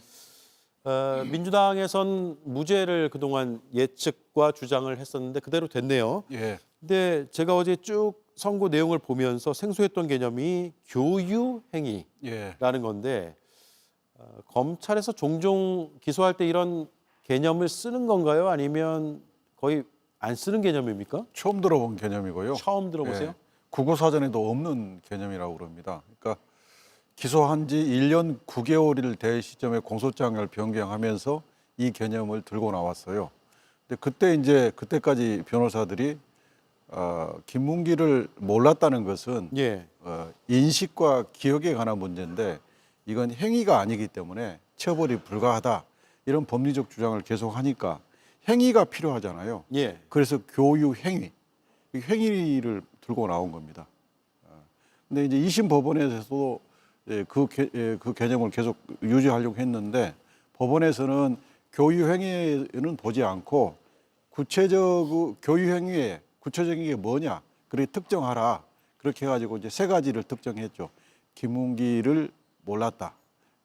민주당에선 무죄를 그동안 예측과 주장을 했었는데 그대로 됐네요. 예. 근데 제가 어제 쭉 선고 내용을 보면서 생소했던 개념이 교유행위라는 건데 검찰에서 종종 기소할 때 이런 개념을 쓰는 건가요? 아니면 거의 안 쓰는 개념입니까? 처음 들어본 개념이고요. 처음 들어보세요? 예. 국어사전에도 없는 개념이라고 그럽니다. 그러니까 기소한 지 1년 9개월일 될 시점에 공소장을 변경하면서 이 개념을 들고 나왔어요. 근데 그때까지 변호사들이 김문기를 몰랐다는 것은 인식과 기억에 관한 문제인데 이건 행위가 아니기 때문에 처벌이 불가하다 이런 법리적 주장을 계속하니까 행위가 필요하잖아요. 그래서 교유 행위를 들고 나온 겁니다. 근데 이제 2심 법원에서도 그 개념을 계속 유지하려고 했는데 법원에서는 교유 행위는 보지 않고 교유 행위의 구체적인 게 뭐냐 그렇게 특정하라 그렇게 해가지고 이제 세 가지를 특정했죠. 김문기를 몰랐다.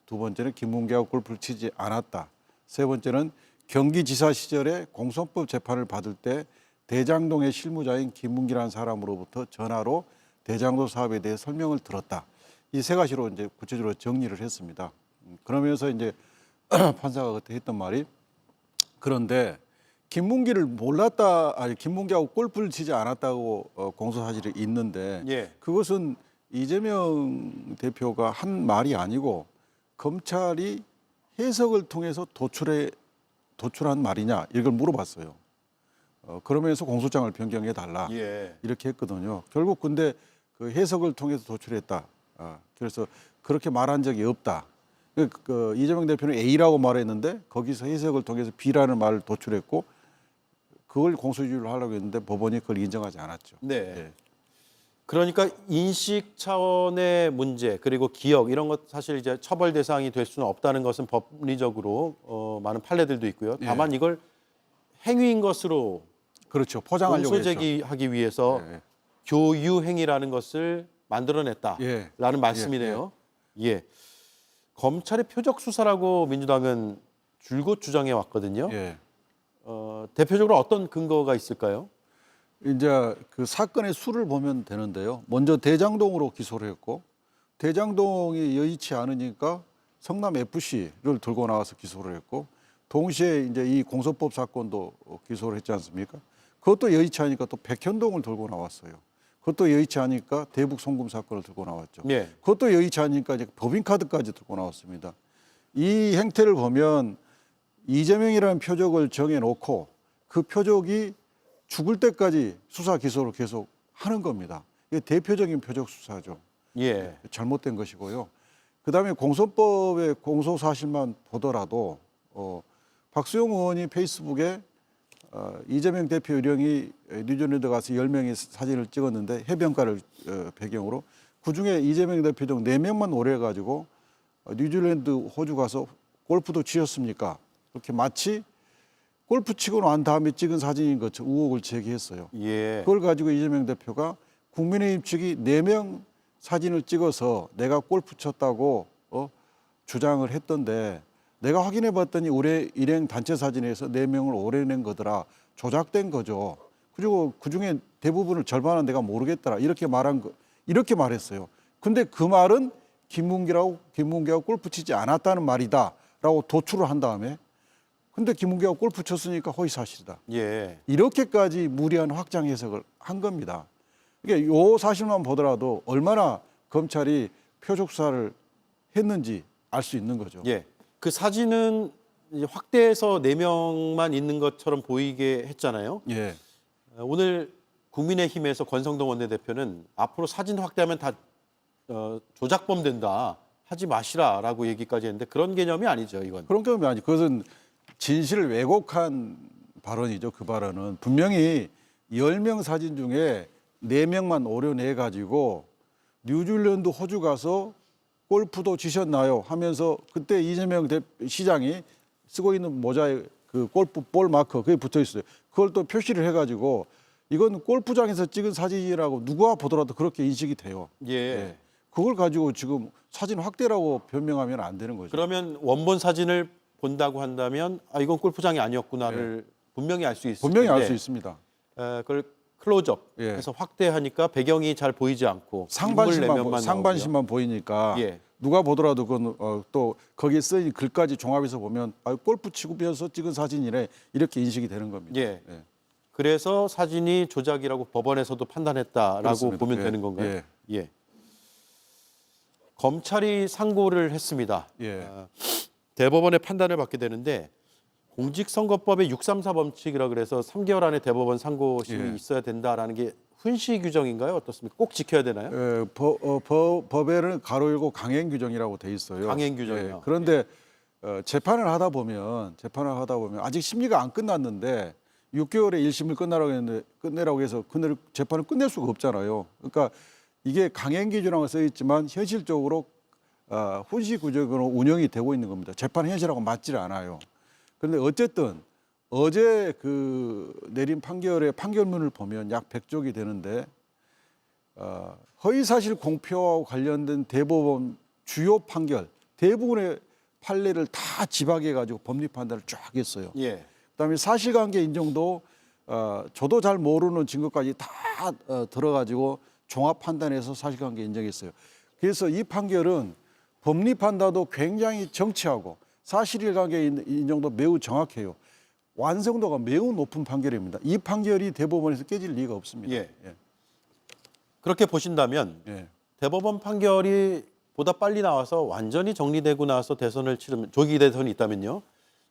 두 번째는 김문기하고 골프를 치지 않았다. 세 번째는 경기지사 시절에 공소법 재판을 받을 때 대장동의 실무자인 김문기라는 사람으로부터 전화로 대장도 사업에 대해 설명을 들었다. 이 세 가지로 이제 구체적으로 정리를 했습니다. 그러면서 이제 판사가 그때 했던 말이, 그런데 김문기를 몰랐다, 아니 김문기하고 골프를 치지 않았다고 공소 사실이 있는데 예. 그것은 이재명 대표가 한 말이 아니고 검찰이 해석을 통해서 도출한 말이냐 이걸 물어봤어요. 그러면서 공소장을 변경해 달라 예. 이렇게 했거든요. 결국 근데 그 해석을 통해서 도출했다. 그래서 그렇게 말한 적이 없다. 그 이재명 대표는 A라고 말했는데 거기서 해석을 통해서 B라는 말을 도출했고 그걸 공소유지를 하려고 했는데 법원이 그걸 인정하지 않았죠. 네. 예. 그러니까 인식 차원의 문제 그리고 기억 이런 것 사실 이제 처벌 대상이 될 수는 없다는 것은 법리적으로 많은 판례들도 있고요. 다만 예. 이걸 행위인 것으로 그렇죠. 포장하려고 공소 했죠. 제기하기 위해서 예. 교유 행위라는 것을 만들어냈다라는 예. 말씀이네요. 예. 검찰의 표적 수사라고 민주당은 줄곧 주장해 왔거든요. 예. 대표적으로 어떤 근거가 있을까요? 이제 그 사건의 수를 보면 되는데요. 먼저 대장동으로 기소를 했고 대장동이 여의치 않으니까 성남 FC를 들고 나와서 기소를 했고 동시에 이제 이 공소법 사건도 기소를 했지 않습니까? 그것도 여의치 않으니까 또 백현동을 들고 나왔어요. 그것도 여의치 않으니까 대북 송금 사건을 들고 나왔죠. 예. 그것도 여의치 않으니까 이제 법인카드까지 들고 나왔습니다. 이 행태를 보면 이재명이라는 표적을 정해놓고 그 표적이 죽을 때까지 수사 기소를 계속 하는 겁니다. 이게 대표적인 표적 수사죠. 예. 잘못된 것이고요. 그다음에 공소법의 공소 사실만 보더라도 박수영 의원이 페이스북에 이재명 대표 일행이 뉴질랜드 가서 10명의 사진을 찍었는데 해변가를 배경으로 그중에 이재명 대표 중 4명만 오래가지고 뉴질랜드 호주 가서 골프도 치셨습니까? 그렇게 마치 골프 치고 난 다음에 찍은 사진인 것처럼 의혹을 제기했어요. 예. 그걸 가지고 이재명 대표가 국민의힘 측이 4명 사진을 찍어서 내가 골프 쳤다고 주장을 했던데 내가 확인해 봤더니 올해 일행 단체 사진에서 4명을 오래낸 거더라. 조작된 거죠. 그리고 그중에 대부분을 절반은 내가 모르겠더라. 이렇게 말했어요. 근데 그 말은 김문기하고 골프 치지 않았다는 말이다라고 도출을 한 다음에 근데 김문기가 골프 쳤으니까 허위 사실이다. 예. 이렇게까지 무리한 확장 해석을 한 겁니다. 이게 요 사실만 보더라도 얼마나 검찰이 표적 수사를 했는지 알 수 있는 거죠. 예. 그 사진은 이제 확대해서 4명만 있는 것처럼 보이게 했잖아요. 예. 오늘 국민의힘에서 권성동 원내대표는 앞으로 사진 확대하면 다 조작범 된다. 하지 마시라라고 얘기까지 했는데 그런 개념이 아니죠, 이건. 그런 개념이 아니죠. 그것은 진실을 왜곡한 발언이죠. 그 발언은 분명히 10명 사진 중에 4명만 오려내가지고 뉴질랜드 호주 가서 골프도 치셨나요? 하면서 그때 이재명 시장이 쓰고 있는 모자에 그 골프 볼 마커 그게 붙어 있어요. 그걸 또 표시를 해가지고 이건 골프장에서 찍은 사진이라고 누가 보더라도 그렇게 인식이 돼요. 예. 그걸 가지고 지금 사진 확대라고 변명하면 안 되는 거죠. 그러면 원본 사진을 본다고 한다면 이건 골프장이 아니었구나를 분명히 알 수 있습니다. 분명히 알 수 있습니다. 그걸 클로즈업해서 확대하니까 배경이 잘 보이지 않고 상반신만 보이니까 예. 누가 보더라도 그건 또 거기에 쓰인 글까지 종합해서 보면 골프 치고면서 찍은 사진이래 이렇게 인식이 되는 겁니다. 예. 그래서 사진이 조작이라고 법원에서도 판단했다라고 그렇습니다. 보면 되는 건가요? 예. 검찰이 상고를 했습니다. 대법원의 판단을 받게 되는데 공직선거법의 634 범칙이라 그래서 3개월 안에 대법원 상고심이 있어야 된다라는 게 훈시 규정인가요? 어떻습니까? 꼭 지켜야 되나요? 법에는 가로 열고 강행 규정이라고 돼 있어요. 강행 규정이요. 그런데 재판을 하다 보면 아직 심리가 안 끝났는데 6개월에 1심을 끝내라고 해서 재판을 끝낼 수가 없잖아요. 그러니까 이게 강행 규정이라고 써 있지만 현실적으로 훈시 규정으로 운영이 되고 있는 겁니다. 재판 현실하고 맞질 않아요. 그런데 어쨌든 어제 내린 판결의 판결문을 보면 약 100쪽이 되는데 허위사실 공표와 관련된 대법원 주요 판결 대부분의 판례를 다 집약해가지고 법리 판단을 쫙 했어요. 예. 그다음에 사실관계 인정도 저도 잘 모르는 증거까지 다 들어가지고 종합 판단해서 사실관계 인정했어요. 그래서 이 판결은 법리 판단도 굉장히 정치하고 사실관계 인정도 매우 정확해요. 완성도가 매우 높은 판결입니다. 이 판결이 대법원에서 깨질 리가 없습니다. 예. 그렇게 보신다면 예. 대법원 판결이 보다 빨리 나와서 완전히 정리되고 나서 대선을 치르면, 조기 대선이 있다면요,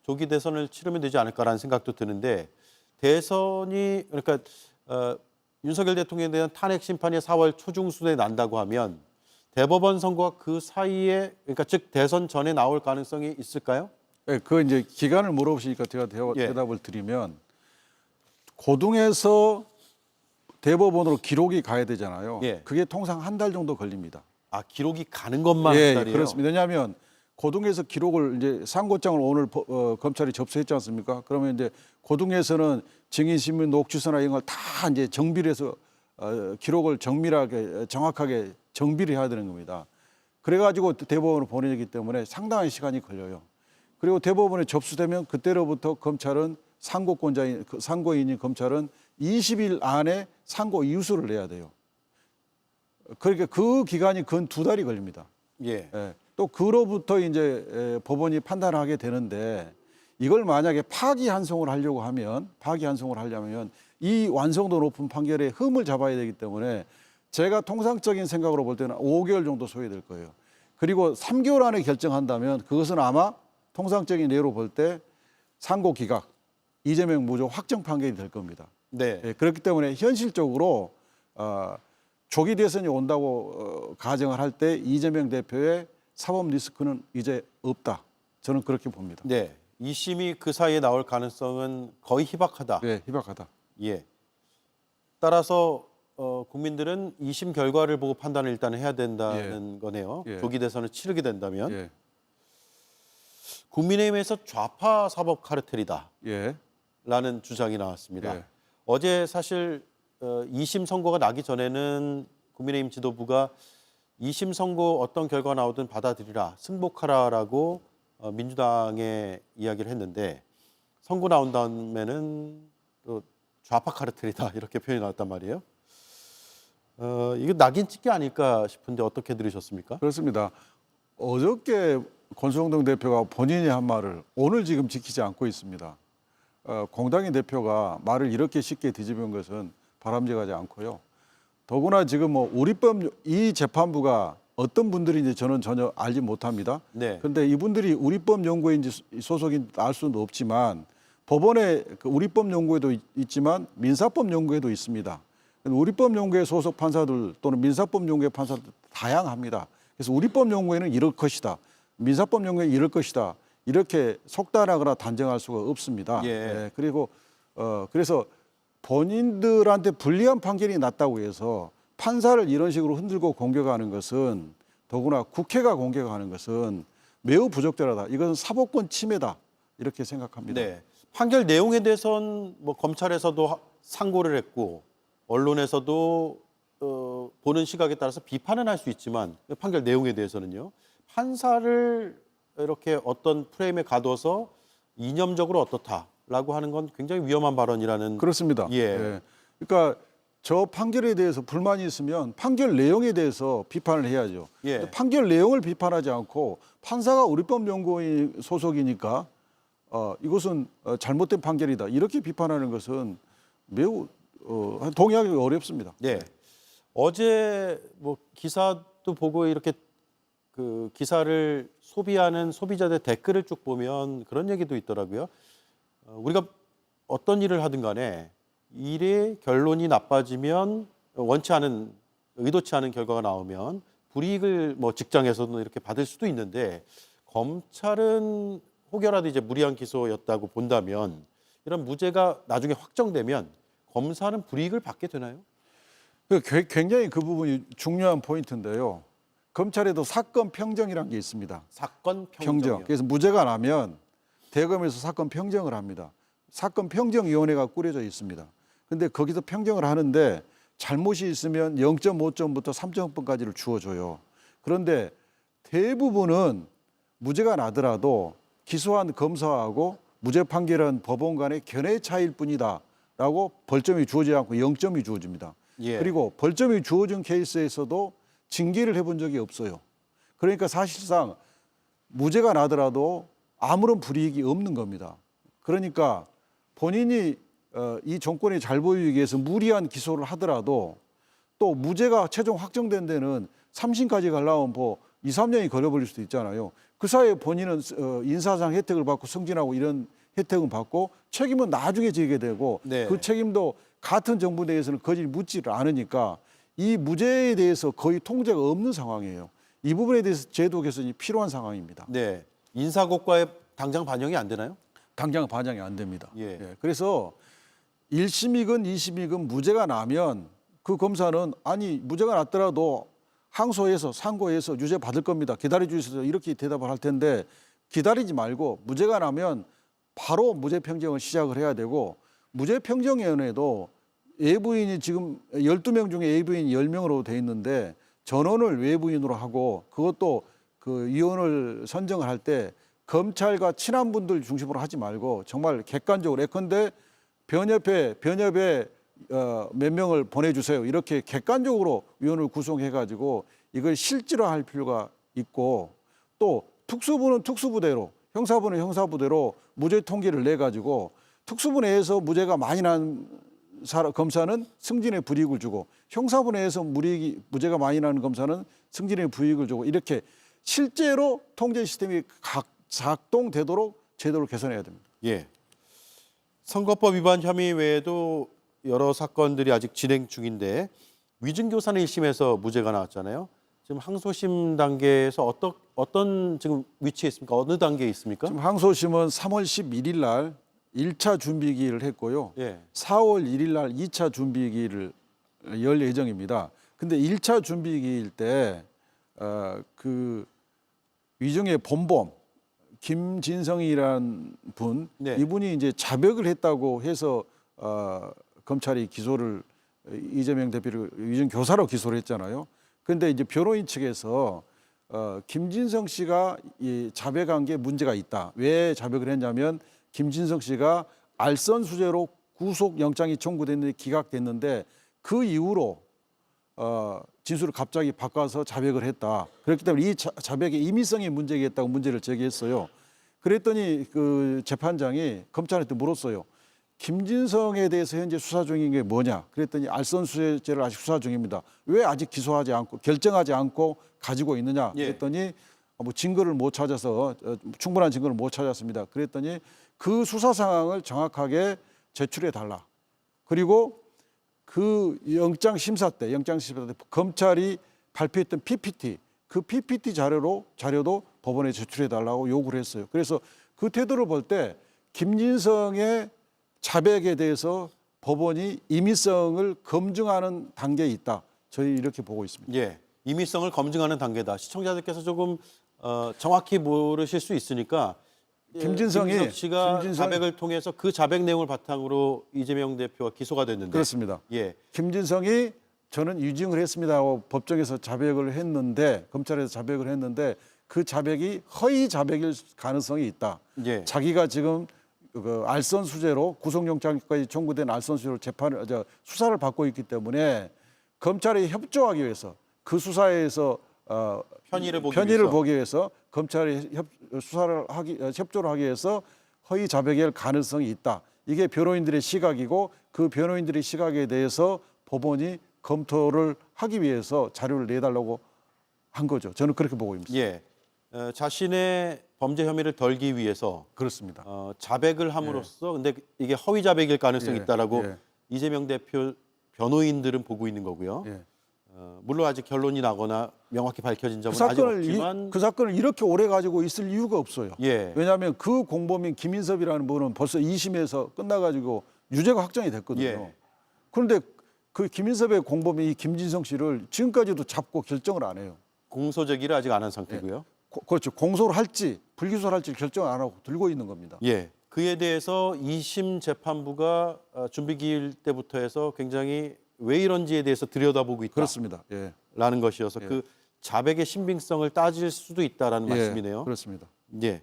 조기 대선을 치르면 되지 않을까라는 생각도 드는데, 대선이 그러니까 윤석열 대통령에 대한 탄핵 심판이 4월 초중순에 난다고 하면 대법원 선거가 그 사이에, 그러니까 즉 대선 전에 나올 가능성이 있을까요? 네, 그 이제 기간을 물어보시니까 제가 대답을 드리면, 고등에서 대법원으로 기록이 가야 되잖아요. 예. 그게 통상 한 달 정도 걸립니다. 아, 기록이 가는 것만 예, 한 달이에요? 그렇습니다. 왜냐하면 고등에서 기록을 이제 상고장을 오늘 검찰이 접수했지 않습니까? 그러면 이제 고등에서는 증인신문, 녹취서나 이런 걸 다 이제 정비를 해서 기록을 정밀하게 정확하게 정비를 해야 되는 겁니다. 그래가지고 대법원으로 보내기 때문에 상당한 시간이 걸려요. 그리고 대법원에 접수되면 그때로부터 검찰은 상고인인 검찰은 20일 안에 상고 이유서를 내야 돼요. 그러니까 그 기간이 근 2달이 걸립니다. 예. 또 그로부터 이제 법원이 판단을 하게 되는데, 이걸 만약에 파기환송을 하려면 이 완성도 높은 판결에 흠을 잡아야 되기 때문에 제가 통상적인 생각으로 볼 때는 5개월 정도 소요될 거예요. 그리고 3개월 안에 결정한다면 그것은 아마 통상적인 예로 볼 때 상고 기각, 이재명 무죄 확정 판결이 될 겁니다. 네. 그렇기 때문에 현실적으로 조기 대선이 온다고 가정을 할 때 이재명 대표의 사법 리스크는 이제 없다. 저는 그렇게 봅니다. 네. 2심이 그 사이에 나올 가능성은 거의 희박하다. 네, 희박하다. 예. 따라서 국민들은 2심 결과를 보고 판단을 일단 해야 된다는 거네요. 예. 조기 대선을 치르게 된다면. 예. 국민의힘에서 좌파 사법 카르텔이다. 예. 라는 주장이 나왔습니다. 예. 어제 사실 2심 선고가 나기 전에는 국민의힘 지도부가 2심 선고 어떤 결과가 나오든 받아들이라, 승복하라라고 민주당에 이야기를 했는데, 선고 나온 다음에는 또 좌파 카르텔이다 이렇게 표현이 나왔단 말이에요. 이거 낙인 찍기 아닐까 싶은데 어떻게 들으셨습니까? 그렇습니다. 어저께 권성동 대표가 본인이 한 말을 오늘 지금 지키지 않고 있습니다. 공당의 대표가 말을 이렇게 쉽게 뒤집은 것은 바람직하지 않고요. 더구나 지금 뭐 이 재판부가 어떤 분들인지 저는 전혀 알지 못합니다. 네. 그런데 이분들이 우리법연구회인지 소속인지 알 수는 없지만 법원에 그 우리법연구회도 있지만 민사법연구회도 있습니다. 우리법연구회 소속 판사들 또는 민사법연구회 판사들 다양합니다. 그래서 우리법연구회는 이럴 것이다, 민사법연구회는 이럴 것이다, 이렇게 속단하거나 단정할 수가 없습니다. 예. 그리고 그래서 본인들한테 불리한 판결이 났다고 해서 판사를 이런 식으로 흔들고 공격하는 것은, 더구나 국회가 공격하는 것은 매우 부적절하다. 이것은 사법권 침해다. 이렇게 생각합니다. 네. 판결 내용에 대해서는 뭐 검찰에서도 상고를 했고 언론에서도 보는 시각에 따라서 비판은 할 수 있지만, 판결 내용에 대해서는요, 판사를 이렇게 어떤 프레임에 가둬서 이념적으로 어떻다라고 하는 건 굉장히 위험한 발언이라는. 그렇습니다. 예. 그러니까 저 판결에 대해서 불만이 있으면 판결 내용에 대해서 비판을 해야죠. 예. 근데 판결 내용을 비판하지 않고 판사가 우리법연구원 소속이니까 이것은 잘못된 판결이다, 이렇게 비판하는 것은 매우 동의하기 어렵습니다. 네. 어제 뭐 기사도 보고 이렇게 그 기사를 소비하는 소비자들 댓글을 쭉 보면 그런 얘기도 있더라고요. 우리가 어떤 일을 하든 간에 일의 결론이 나빠지면, 원치 않은, 의도치 않은 결과가 나오면 불이익을 뭐 직장에서도 이렇게 받을 수도 있는데, 검찰은 혹여라도 이제 무리한 기소였다고 본다면, 이런 무죄가 나중에 확정되면 검사는 불이익을 받게 되나요? 굉장히 그 부분이 중요한 포인트인데요. 검찰에도 사건 평정이라는 게 있습니다. 사건 평정이요. 그래서 무죄가 나면 대검에서 사건 평정을 합니다. 사건 평정위원회가 꾸려져 있습니다. 근데 거기서 평정을 하는데 잘못이 있으면 0.5점부터 3점까지를 주어줘요. 그런데 대부분은 무죄가 나더라도 기소한 검사하고 무죄 판결한 법원 간의 견해 차이일 뿐이다라고 벌점이 주어지지 않고 0점이 주어집니다. 예. 그리고 벌점이 주어진 케이스에서도 징계를 해본 적이 없어요. 그러니까 사실상 무죄가 나더라도 아무런 불이익이 없는 겁니다. 그러니까 본인이 이 정권이 잘 보이기 위해서 무리한 기소를 하더라도 또 무죄가 최종 확정된 데는 3심까지 가려면 뭐 2, 3년이 걸려버릴 수도 있잖아요. 그 사이에 본인은 인사상 혜택을 받고 승진하고 이런 혜택은 받고 책임은 나중에 지게 되고 네. 그 책임도 같은 정부 내에서는 거의 묻지를 않으니까 이 무죄에 대해서 거의 통제가 없는 상황이에요. 이 부분에 대해서 제도 개선이 필요한 상황입니다. 네. 인사고과에 당장 반영이 안 되나요? 당장 반영이 안 됩니다. 예. 그래서 1심이건 2심이건 무죄가 나면 그 검사는 아니 무죄가 났더라도 항소해서 상고해서 유죄 받을 겁니다. 기다려 주셔서 이렇게 대답을 할 텐데 기다리지 말고 무죄가 나면 바로 무죄 평정을 시작을 해야 되고 무죄 평정위원회도 외부인이 지금 12명 중에 외부인이 10명으로 돼 있는데 전원을 외부인으로 하고 그것도 그 위원을 선정을 할 때 검찰과 친한 분들 중심으로 하지 말고 정말 객관적으로 예컨대 변협에 몇 명을 보내주세요. 이렇게 객관적으로 위원을 구성해가지고 이걸 실질화할 필요가 있고 또 특수부는 특수부대로 형사부는 형사부대로 무죄 통계를 내가지고 특수부 내에서 무죄가 많이 난 검사는 승진의 불이익을 주고 형사부 내에서 무죄가 많이 나는 검사는 승진의 불이익을 주고 이렇게 실제로 통제 시스템이 작동되도록 제도를 개선해야 됩니다. 예. 선거법 위반 혐의 외에도 여러 사건들이 아직 진행 중인데 위증교사는 1심에서 무죄가 나왔잖아요. 지금 항소심 단계에서 어떤 지금 위치에 있습니까? 어느 단계에 있습니까? 지금 항소심은 3월 11일 날 1차 준비기일을 했고요. 예. 4월 1일 날 2차 준비기일을 열 예정입니다. 근데 1차 준비기일 때 그 위증의 본범 김진성이라는 분 네. 이분이 이제 자백을 했다고 해서 검찰이 기소를 이재명 대표를 위증 교사로 기소를 했잖아요. 그런데 이제 변호인 측에서 김진성 씨가 이 자백한 게 문제가 있다. 왜 자백을 했냐면 김진성 씨가 알선 수재로 구속 영장이 청구됐는데 기각됐는데 그 이후로 진술을 갑자기 바꿔서 자백을 했다. 그렇기 때문에 이 자백의 임의성이 문제겠다고 문제를 제기했어요. 그랬더니 그 재판장이 검찰한테 물었어요. 김진성에 대해서 현재 수사 중인 게 뭐냐? 그랬더니 알선 수재죄를 아직 수사 중입니다. 왜 아직 기소하지 않고 결정하지 않고 가지고 있느냐? 그랬더니 뭐 증거를 못 찾아서 충분한 증거를 못 찾았습니다. 그랬더니 그 수사 상황을 정확하게 제출해 달라. 그리고 그 영장 심사 때 검찰이 발표했던 PPT 그 PPT 자료도 법원에 제출해 달라고 요구를 했어요. 그래서 그 태도를 볼 때 김진성의 자백에 대해서 법원이 임의성을 검증하는 단계에 있다. 저희 이렇게 보고 있습니다. 예, 임의성을 검증하는 단계다. 시청자들께서 조금 정확히 모르실 수 있으니까 김진성 씨가 자백을 통해서 그 자백 내용을 바탕으로 이재명 대표가 기소가 됐는데 그렇습니다. 예, 김진성이 저는 위증을 했습니다 하고 법정에서 자백을 했는데 검찰에서 자백을 했는데 그 자백이 허위 자백일 가능성이 있다. 예. 자기가 지금 그 알선 수재로 구속영장까지 청구된 알선 수재로 수사를 받고 있기 때문에 검찰에 협조하기 위해서 그 수사에서 편의를 보기 위해서 검찰이 협조를 하기 위해서 허위 자백일 가능성이 있다. 이게 변호인들의 시각이고 그 변호인들의 시각에 대해서 법원이 검토를 하기 위해서 자료를 내달라고 한 거죠. 저는 그렇게 보고 있습니다. 예, 자신의 범죄 혐의를 덜기 위해서 그렇습니다. 자백을 함으로써 근데 이게 허위 자백일 가능성이 있다라고 이재명 대표 변호인들은 보고 있는 거고요. 물론 아직 결론이 나거나 명확히 밝혀진 점은 아직 없지만 그 사건을 이렇게 오래 가지고 있을 이유가 없어요. 예. 왜냐하면 그 공범인 김인섭이라는 분은 벌써 2심에서 끝나가지고 유죄가 확정이 됐거든요. 예. 그런데 그 김인섭의 공범인 이 김진성 씨를 지금까지도 잡고 결정을 안 해요. 공소 제기를 아직 안 한 상태고요. 그렇죠. 공소를 할지 불기소를 할지 결정을 안 하고 들고 있는 겁니다. 예. 그에 대해서 2심 재판부가 준비 기일 때부터 해서 굉장히 왜 이런지에 대해서 들여다보고 있다. 그렇습니다. 라는 것이어서 그 자백의 신빙성을 따질 수도 있다라는 예, 말씀이네요. 그렇습니다. 예.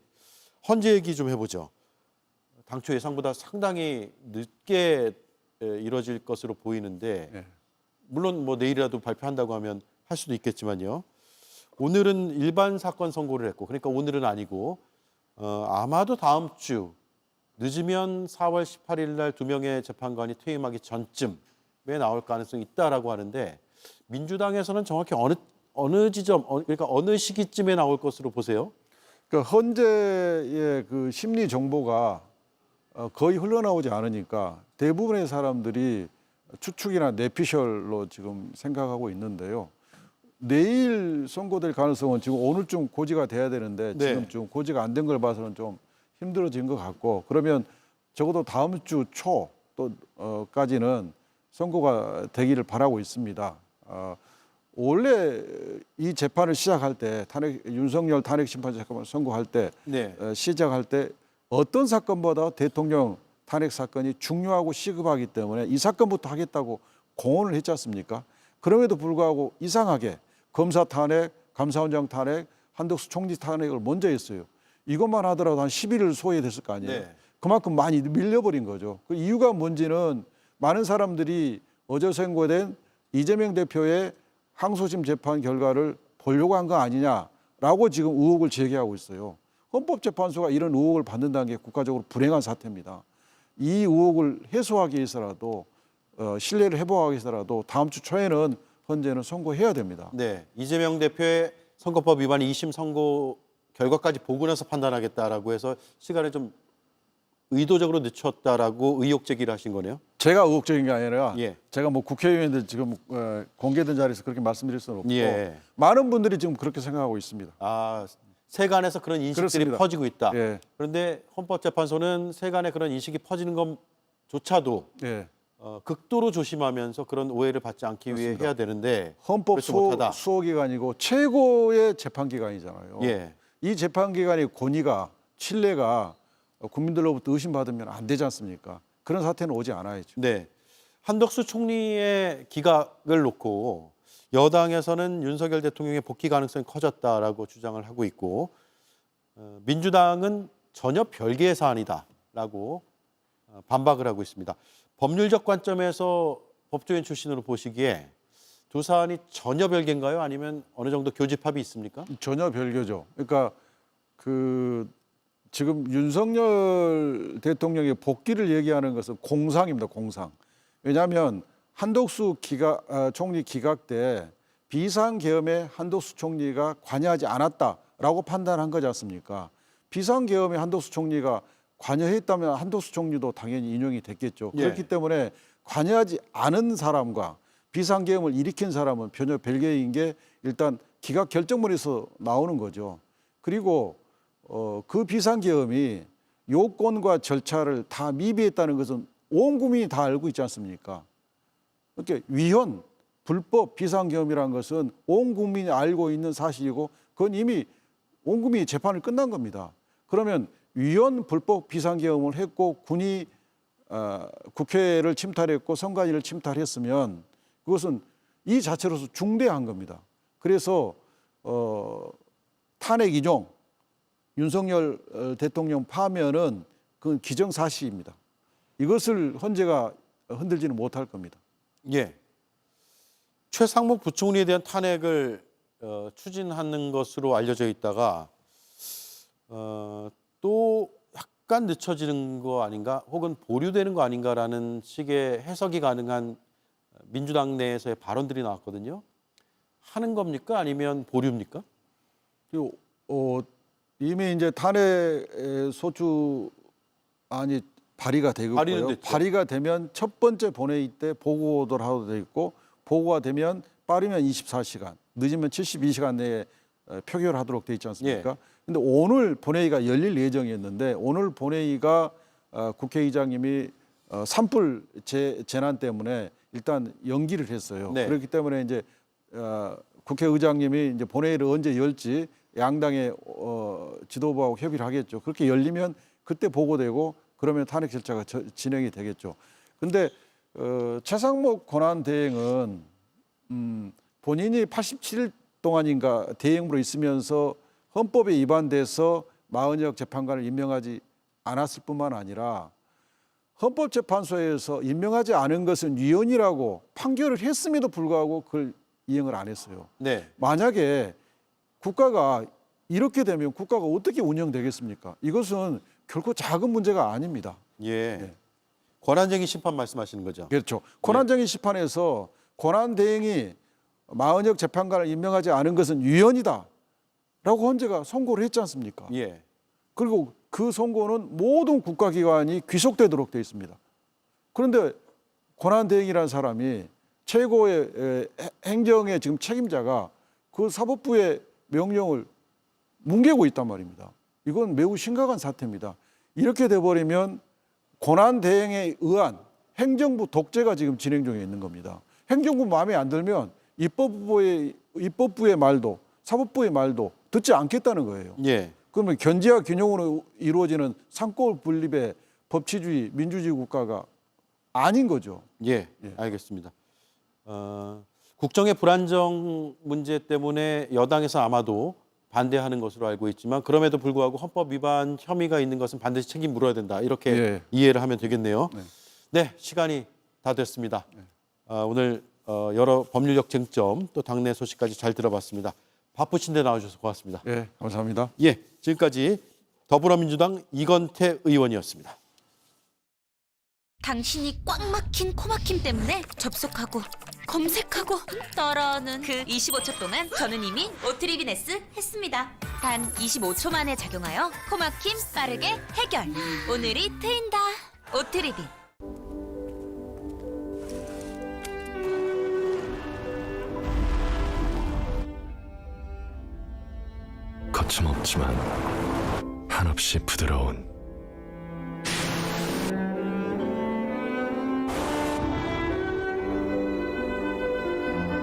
헌재 얘기 좀 해보죠. 당초 예상보다 상당히 늦게 이뤄질 것으로 보이는데 예. 물론 뭐 내일이라도 발표한다고 하면 할 수도 있겠지만요. 오늘은 일반 사건 선고를 했고 그러니까 오늘은 아니고 아마도 다음 주 늦으면 4월 18일 날 2명의 재판관이 퇴임하기 전쯤에 나올 가능성이 있다라고 하는데 민주당에서는 정확히 어느 지점 그러니까 어느 시기쯤에 나올 것으로 보세요? 그러니까 헌재의 그 심리 정보가 거의 흘러나오지 않으니까 대부분의 사람들이 추측이나 내피셜로 지금 생각하고 있는데요. 내일 선고될 가능성은 지금 오늘쯤 고지가 돼야 되는데 네. 지금쯤 고지가 안 된 걸 봐서는 좀 힘들어진 것 같고 그러면 적어도 다음 주 초 또까지는 선고가 되기를 바라고 있습니다. 원래 이 재판을 시작할 때 윤석열 탄핵 심판 재판을 선고할 때 네. 시작할 때 어떤 사건보다 대통령 탄핵 사건이 중요하고 시급하기 때문에 이 사건부터 하겠다고 공언을 했지 않습니까? 그럼에도 불구하고 이상하게 검사 탄핵, 감사원장 탄핵, 한덕수 총리 탄핵을 먼저 했어요. 이것만 하더라도 한 10일 소요됐을 거 아니에요. 네. 그만큼 많이 밀려버린 거죠. 그 이유가 뭔지는 많은 사람들이 어제 선고된 이재명 대표의 항소심 재판 결과를 보려고 한 거 아니냐라고 지금 의혹을 제기하고 있어요. 헌법재판소가 이런 의혹을 받는다는 게 국가적으로 불행한 사태입니다. 이 의혹을 해소하기 위해서라도 신뢰를 회복하기 위해서라도 다음 주 초에는 헌재는 선고해야 됩니다. 네, 이재명 대표의 선거법 위반 2심 선고 결과까지 보고 나서 판단하겠다라고 해서 시간을 좀 의도적으로 늦췄다라고 의혹 제기를 하신 거네요. 제가 의혹적인 게 아니라 예. 제가 뭐 국회의원인데 지금 공개된 자리에서 그렇게 말씀드릴 수는 없고 예. 많은 분들이 지금 그렇게 생각하고 있습니다. 아, 세간에서 그런 인식들이 그렇습니다. 퍼지고 있다. 예. 그런데 헌법재판소는 세간에 그런 인식이 퍼지는 것조차도 예. 극도로 조심하면서 그런 오해를 받지 않기 위해 그렇습니다. 해야 되는데 헌법 그렇지 못하다. 수호기관이고 최고의 재판기관이잖아요. 예. 이 재판기관의 권위가 신뢰가 국민들로부터 의심받으면 안 되지 않습니까? 그런 사태는 오지 않아야죠. 네. 한덕수 총리의 기각을 놓고 여당에서는 윤석열 대통령의 복귀 가능성이 커졌다라고 주장을 하고 있고 민주당은 전혀 별개의 사안이다라고 반박을 하고 있습니다. 법률적 관점에서 법조인 출신으로 보시기에 두 사안이 전혀 별개인가요? 아니면 어느 정도 교집합이 있습니까? 전혀 별개죠. 그러니까 지금 윤석열 대통령의 복귀를 얘기하는 것은 공상입니다. 공상. 왜냐하면 한덕수 총리 기각 때 비상계엄에 한덕수 총리가 관여하지 않았다라고 판단한 거지 않습니까? 비상계엄에 한덕수 총리가 관여했다면 한덕수 총리도 당연히 인용이 됐겠죠. 예. 그렇기 때문에 관여하지 않은 사람과 비상계엄을 일으킨 사람은 전혀 별개인 게 일단 기각 결정문에서 나오는 거죠. 그리고 그 비상계엄이 요건과 절차를 다 미비했다는 것은 온 국민이 다 알고 있지 않습니까? 그러니까 위헌, 불법 비상계엄이라는 것은 온 국민이 알고 있는 사실이고 그건 이미 온 국민이 재판을 끝난 겁니다. 그러면 위헌, 불법 비상계엄을 했고 군이 국회를 침탈했고 선관위를 침탈했으면 그것은 이 자체로서 중대한 겁니다. 그래서 탄핵 인용, 윤석열 대통령 파면은 그건 기정사실입니다. 이것을 헌재가 흔들지는 못할 겁니다. 예. 최상목 부총리에 대한 탄핵을 추진하는 것으로 알려져 있다가 또 약간 늦춰지는 거 아닌가 혹은 보류되는 거 아닌가라는 식의 해석이 가능한 민주당 내에서의 발언들이 나왔거든요. 하는 겁니까? 아니면 보류입니까? 이미 이제 탄핵 소추안이 발의가 되고 있고요. 발의가 되면 첫 번째 본회의 때 보고를 하도 돼 있고 보고가 되면 빠르면 24시간, 늦으면 72시간 내에 표결하도록 돼 있지 않습니까? 근데 오늘 본회의가 열릴 예정이었는데 오늘 본회의가 국회의장님이 산불 재난 때문에 일단 연기를 했어요. 네. 그렇기 때문에 이제 국회의장님이 이제 본회의를 언제 열지 양당의 지도부하고 협의를 하겠죠. 그렇게 열리면 그때 보고되고 그러면 탄핵 절차가 진행이 되겠죠. 근데 최상목 권한대행은 본인이 87일 동안인가 대행으로 있으면서 헌법에 위반돼서 마은혁 재판관을 임명하지 않았을 뿐만 아니라 헌법재판소에서 임명하지 않은 것은 위헌이라고 판결을 했음에도 불구하고 그걸 이행을 안 했어요. 네. 만약에 국가가 이렇게 되면 국가가 어떻게 운영되겠습니까? 이것은 결코 작은 문제가 아닙니다. 예. 네. 권한쟁의 심판 말씀하시는 거죠? 그렇죠. 권한쟁의 심판에서 권한대행이 마은혁 재판관을 임명하지 않은 것은 위헌이다 라고 헌재가 선고를 했지 않습니까? 예. 그리고 그 선고는 모든 국가기관이 귀속되도록 되어 있습니다. 그런데 권한대행이라는 사람이 최고의 행정의 지금 책임자가 그 사법부의 명령을 뭉개고 있단 말입니다. 이건 매우 심각한 사태입니다. 이렇게 돼버리면 권한대행에 의한 행정부 독재가 지금 진행 중에 있는 겁니다. 행정부 마음에 안 들면 입법부의 말도 사법부의 말도 듣지 않겠다는 거예요. 예. 그러면 견제와 균형으로 이루어지는 상권 분립의 법치주의, 민주주의 국가가 아닌 거죠. 예, 알겠습니다. 국정의 불안정 문제 때문에 여당에서 아마도 반대하는 것으로 알고 있지만 그럼에도 불구하고 헌법 위반 혐의가 있는 것은 반드시 책임 물어야 된다. 이렇게 이해를 하면 되겠네요. 네, 시간이 다 됐습니다. 오늘 여러 법률적 쟁점 또 당내 소식까지 잘 들어봤습니다. 바쁘신데 나와주셔서 고맙습니다. 예, 감사합니다. 예, 지금까지 더불어민주당 이건태 의원이었습니다. 당신이 꽉 막힌 코막힘 때문에 접속하고 검색하고 따라하는 그 25초 동안 저는 이미 오트리비네스 했습니다. 단 25초 만에 작용하여 코막힘 빠르게 해결. 오늘이 트인다. 오트리비. 거침없지만 한없이 부드러운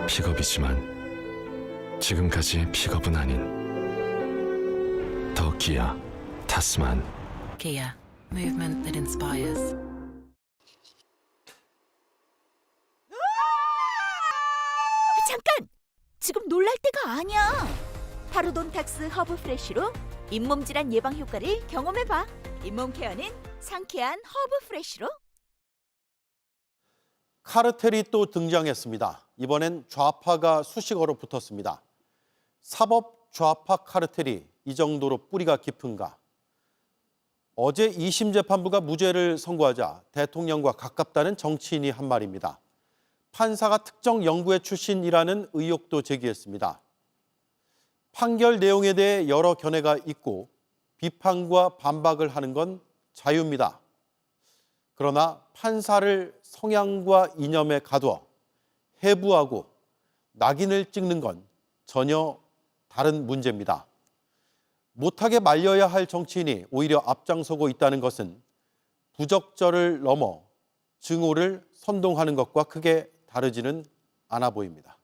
픽업이지만 지금까지 픽업은 아닌 더 기아 타스만. Kia, movement that inspires. 잠깐! 지금 놀랄 때가 아니야. 파르돈탁스 허브 프레쉬로 잇몸 질환 예방 효과를 경험해봐. 잇몸 케어는 상쾌한 허브 프레쉬로. 카르텔이 또 등장했습니다. 이번엔 좌파가 수식어로 붙었습니다. 사법 좌파 카르텔이 이 정도로 뿌리가 깊은가? 어제 2심 재판부가 무죄를 선고하자 대통령과 가깝다는 정치인이 한 말입니다. 판사가 특정 연구회 출신이라는 의혹도 제기했습니다. 판결 내용에 대해 여러 견해가 있고 비판과 반박을 하는 건 자유입니다. 그러나 판사를 성향과 이념에 가두어 해부하고 낙인을 찍는 건 전혀 다른 문제입니다. 못하게 말려야 할 정치인이 오히려 앞장서고 있다는 것은 부적절을 넘어 증오를 선동하는 것과 크게 다르지는 않아 보입니다.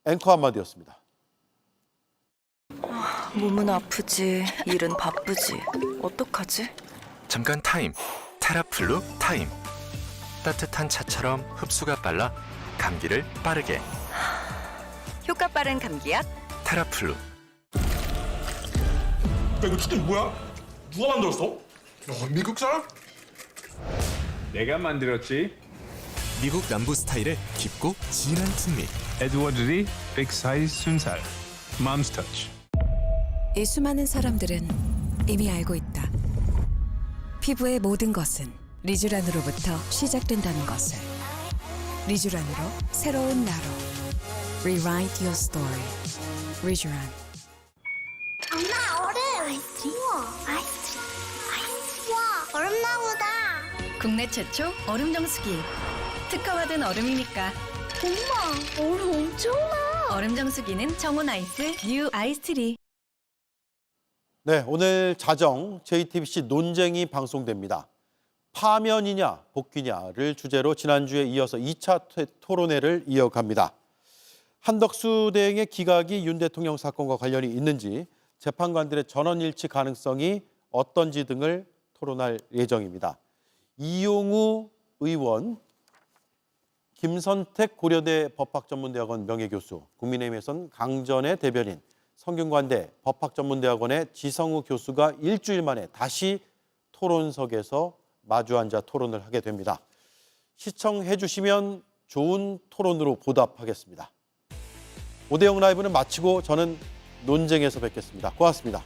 앵커 한마디였습니다. 몸은 아프지, 일은 바쁘지. 어떡하지? 잠깐 타임. 테라플루 타임. 따뜻한 차처럼 흡수가 빨라 감기를 빠르게. 효과 빠른 감기약 테라플루. 야, 이거 진짜 뭐야? 누가 만들었어? 미국 사람? 내가 만들었지. 미국 남부 스타일의 깊고 진한 특미. 에드워드 리 빅 사이즈 순살. 맘스 터치. 이 수많은 사람들은 이미 알고 있다. 피부의 모든 것은 리쥬란으로부터 시작된다는 것을. 리쥬란으로 새로운 나로. Rewrite your story. 리쥬란. 엄마, 얼음! 아이스크림? 우와, 아이스크림. 아이스크림. 와, 얼음나무다. 국내 최초 얼음 정수기. 특허받은 얼음이니까. 엄마, 얼음 엄청나. 얼음 정수기는 정원 아이스 뉴 아이스트리. 네, 오늘 자정 JTBC 논쟁이 방송됩니다. 파면이냐 복귀냐를 주제로 지난주에 이어서 2차 토론회를 이어갑니다. 한덕수 대행의 기각이 윤 대통령 사건과 관련이 있는지, 재판관들의 전원일치 가능성이 어떤지 등을 토론할 예정입니다. 이용우 의원, 김선택 고려대 법학전문대학원 명예교수, 국민의힘에선 강전의 대변인, 성균관대 법학전문대학원의 지성우 교수가 일주일 만에 다시 토론석에서 마주 앉아 토론을 하게 됩니다. 시청해 주시면 좋은 토론으로 보답하겠습니다. 5대0 라이브는 마치고 저는 논쟁에서 뵙겠습니다. 고맙습니다.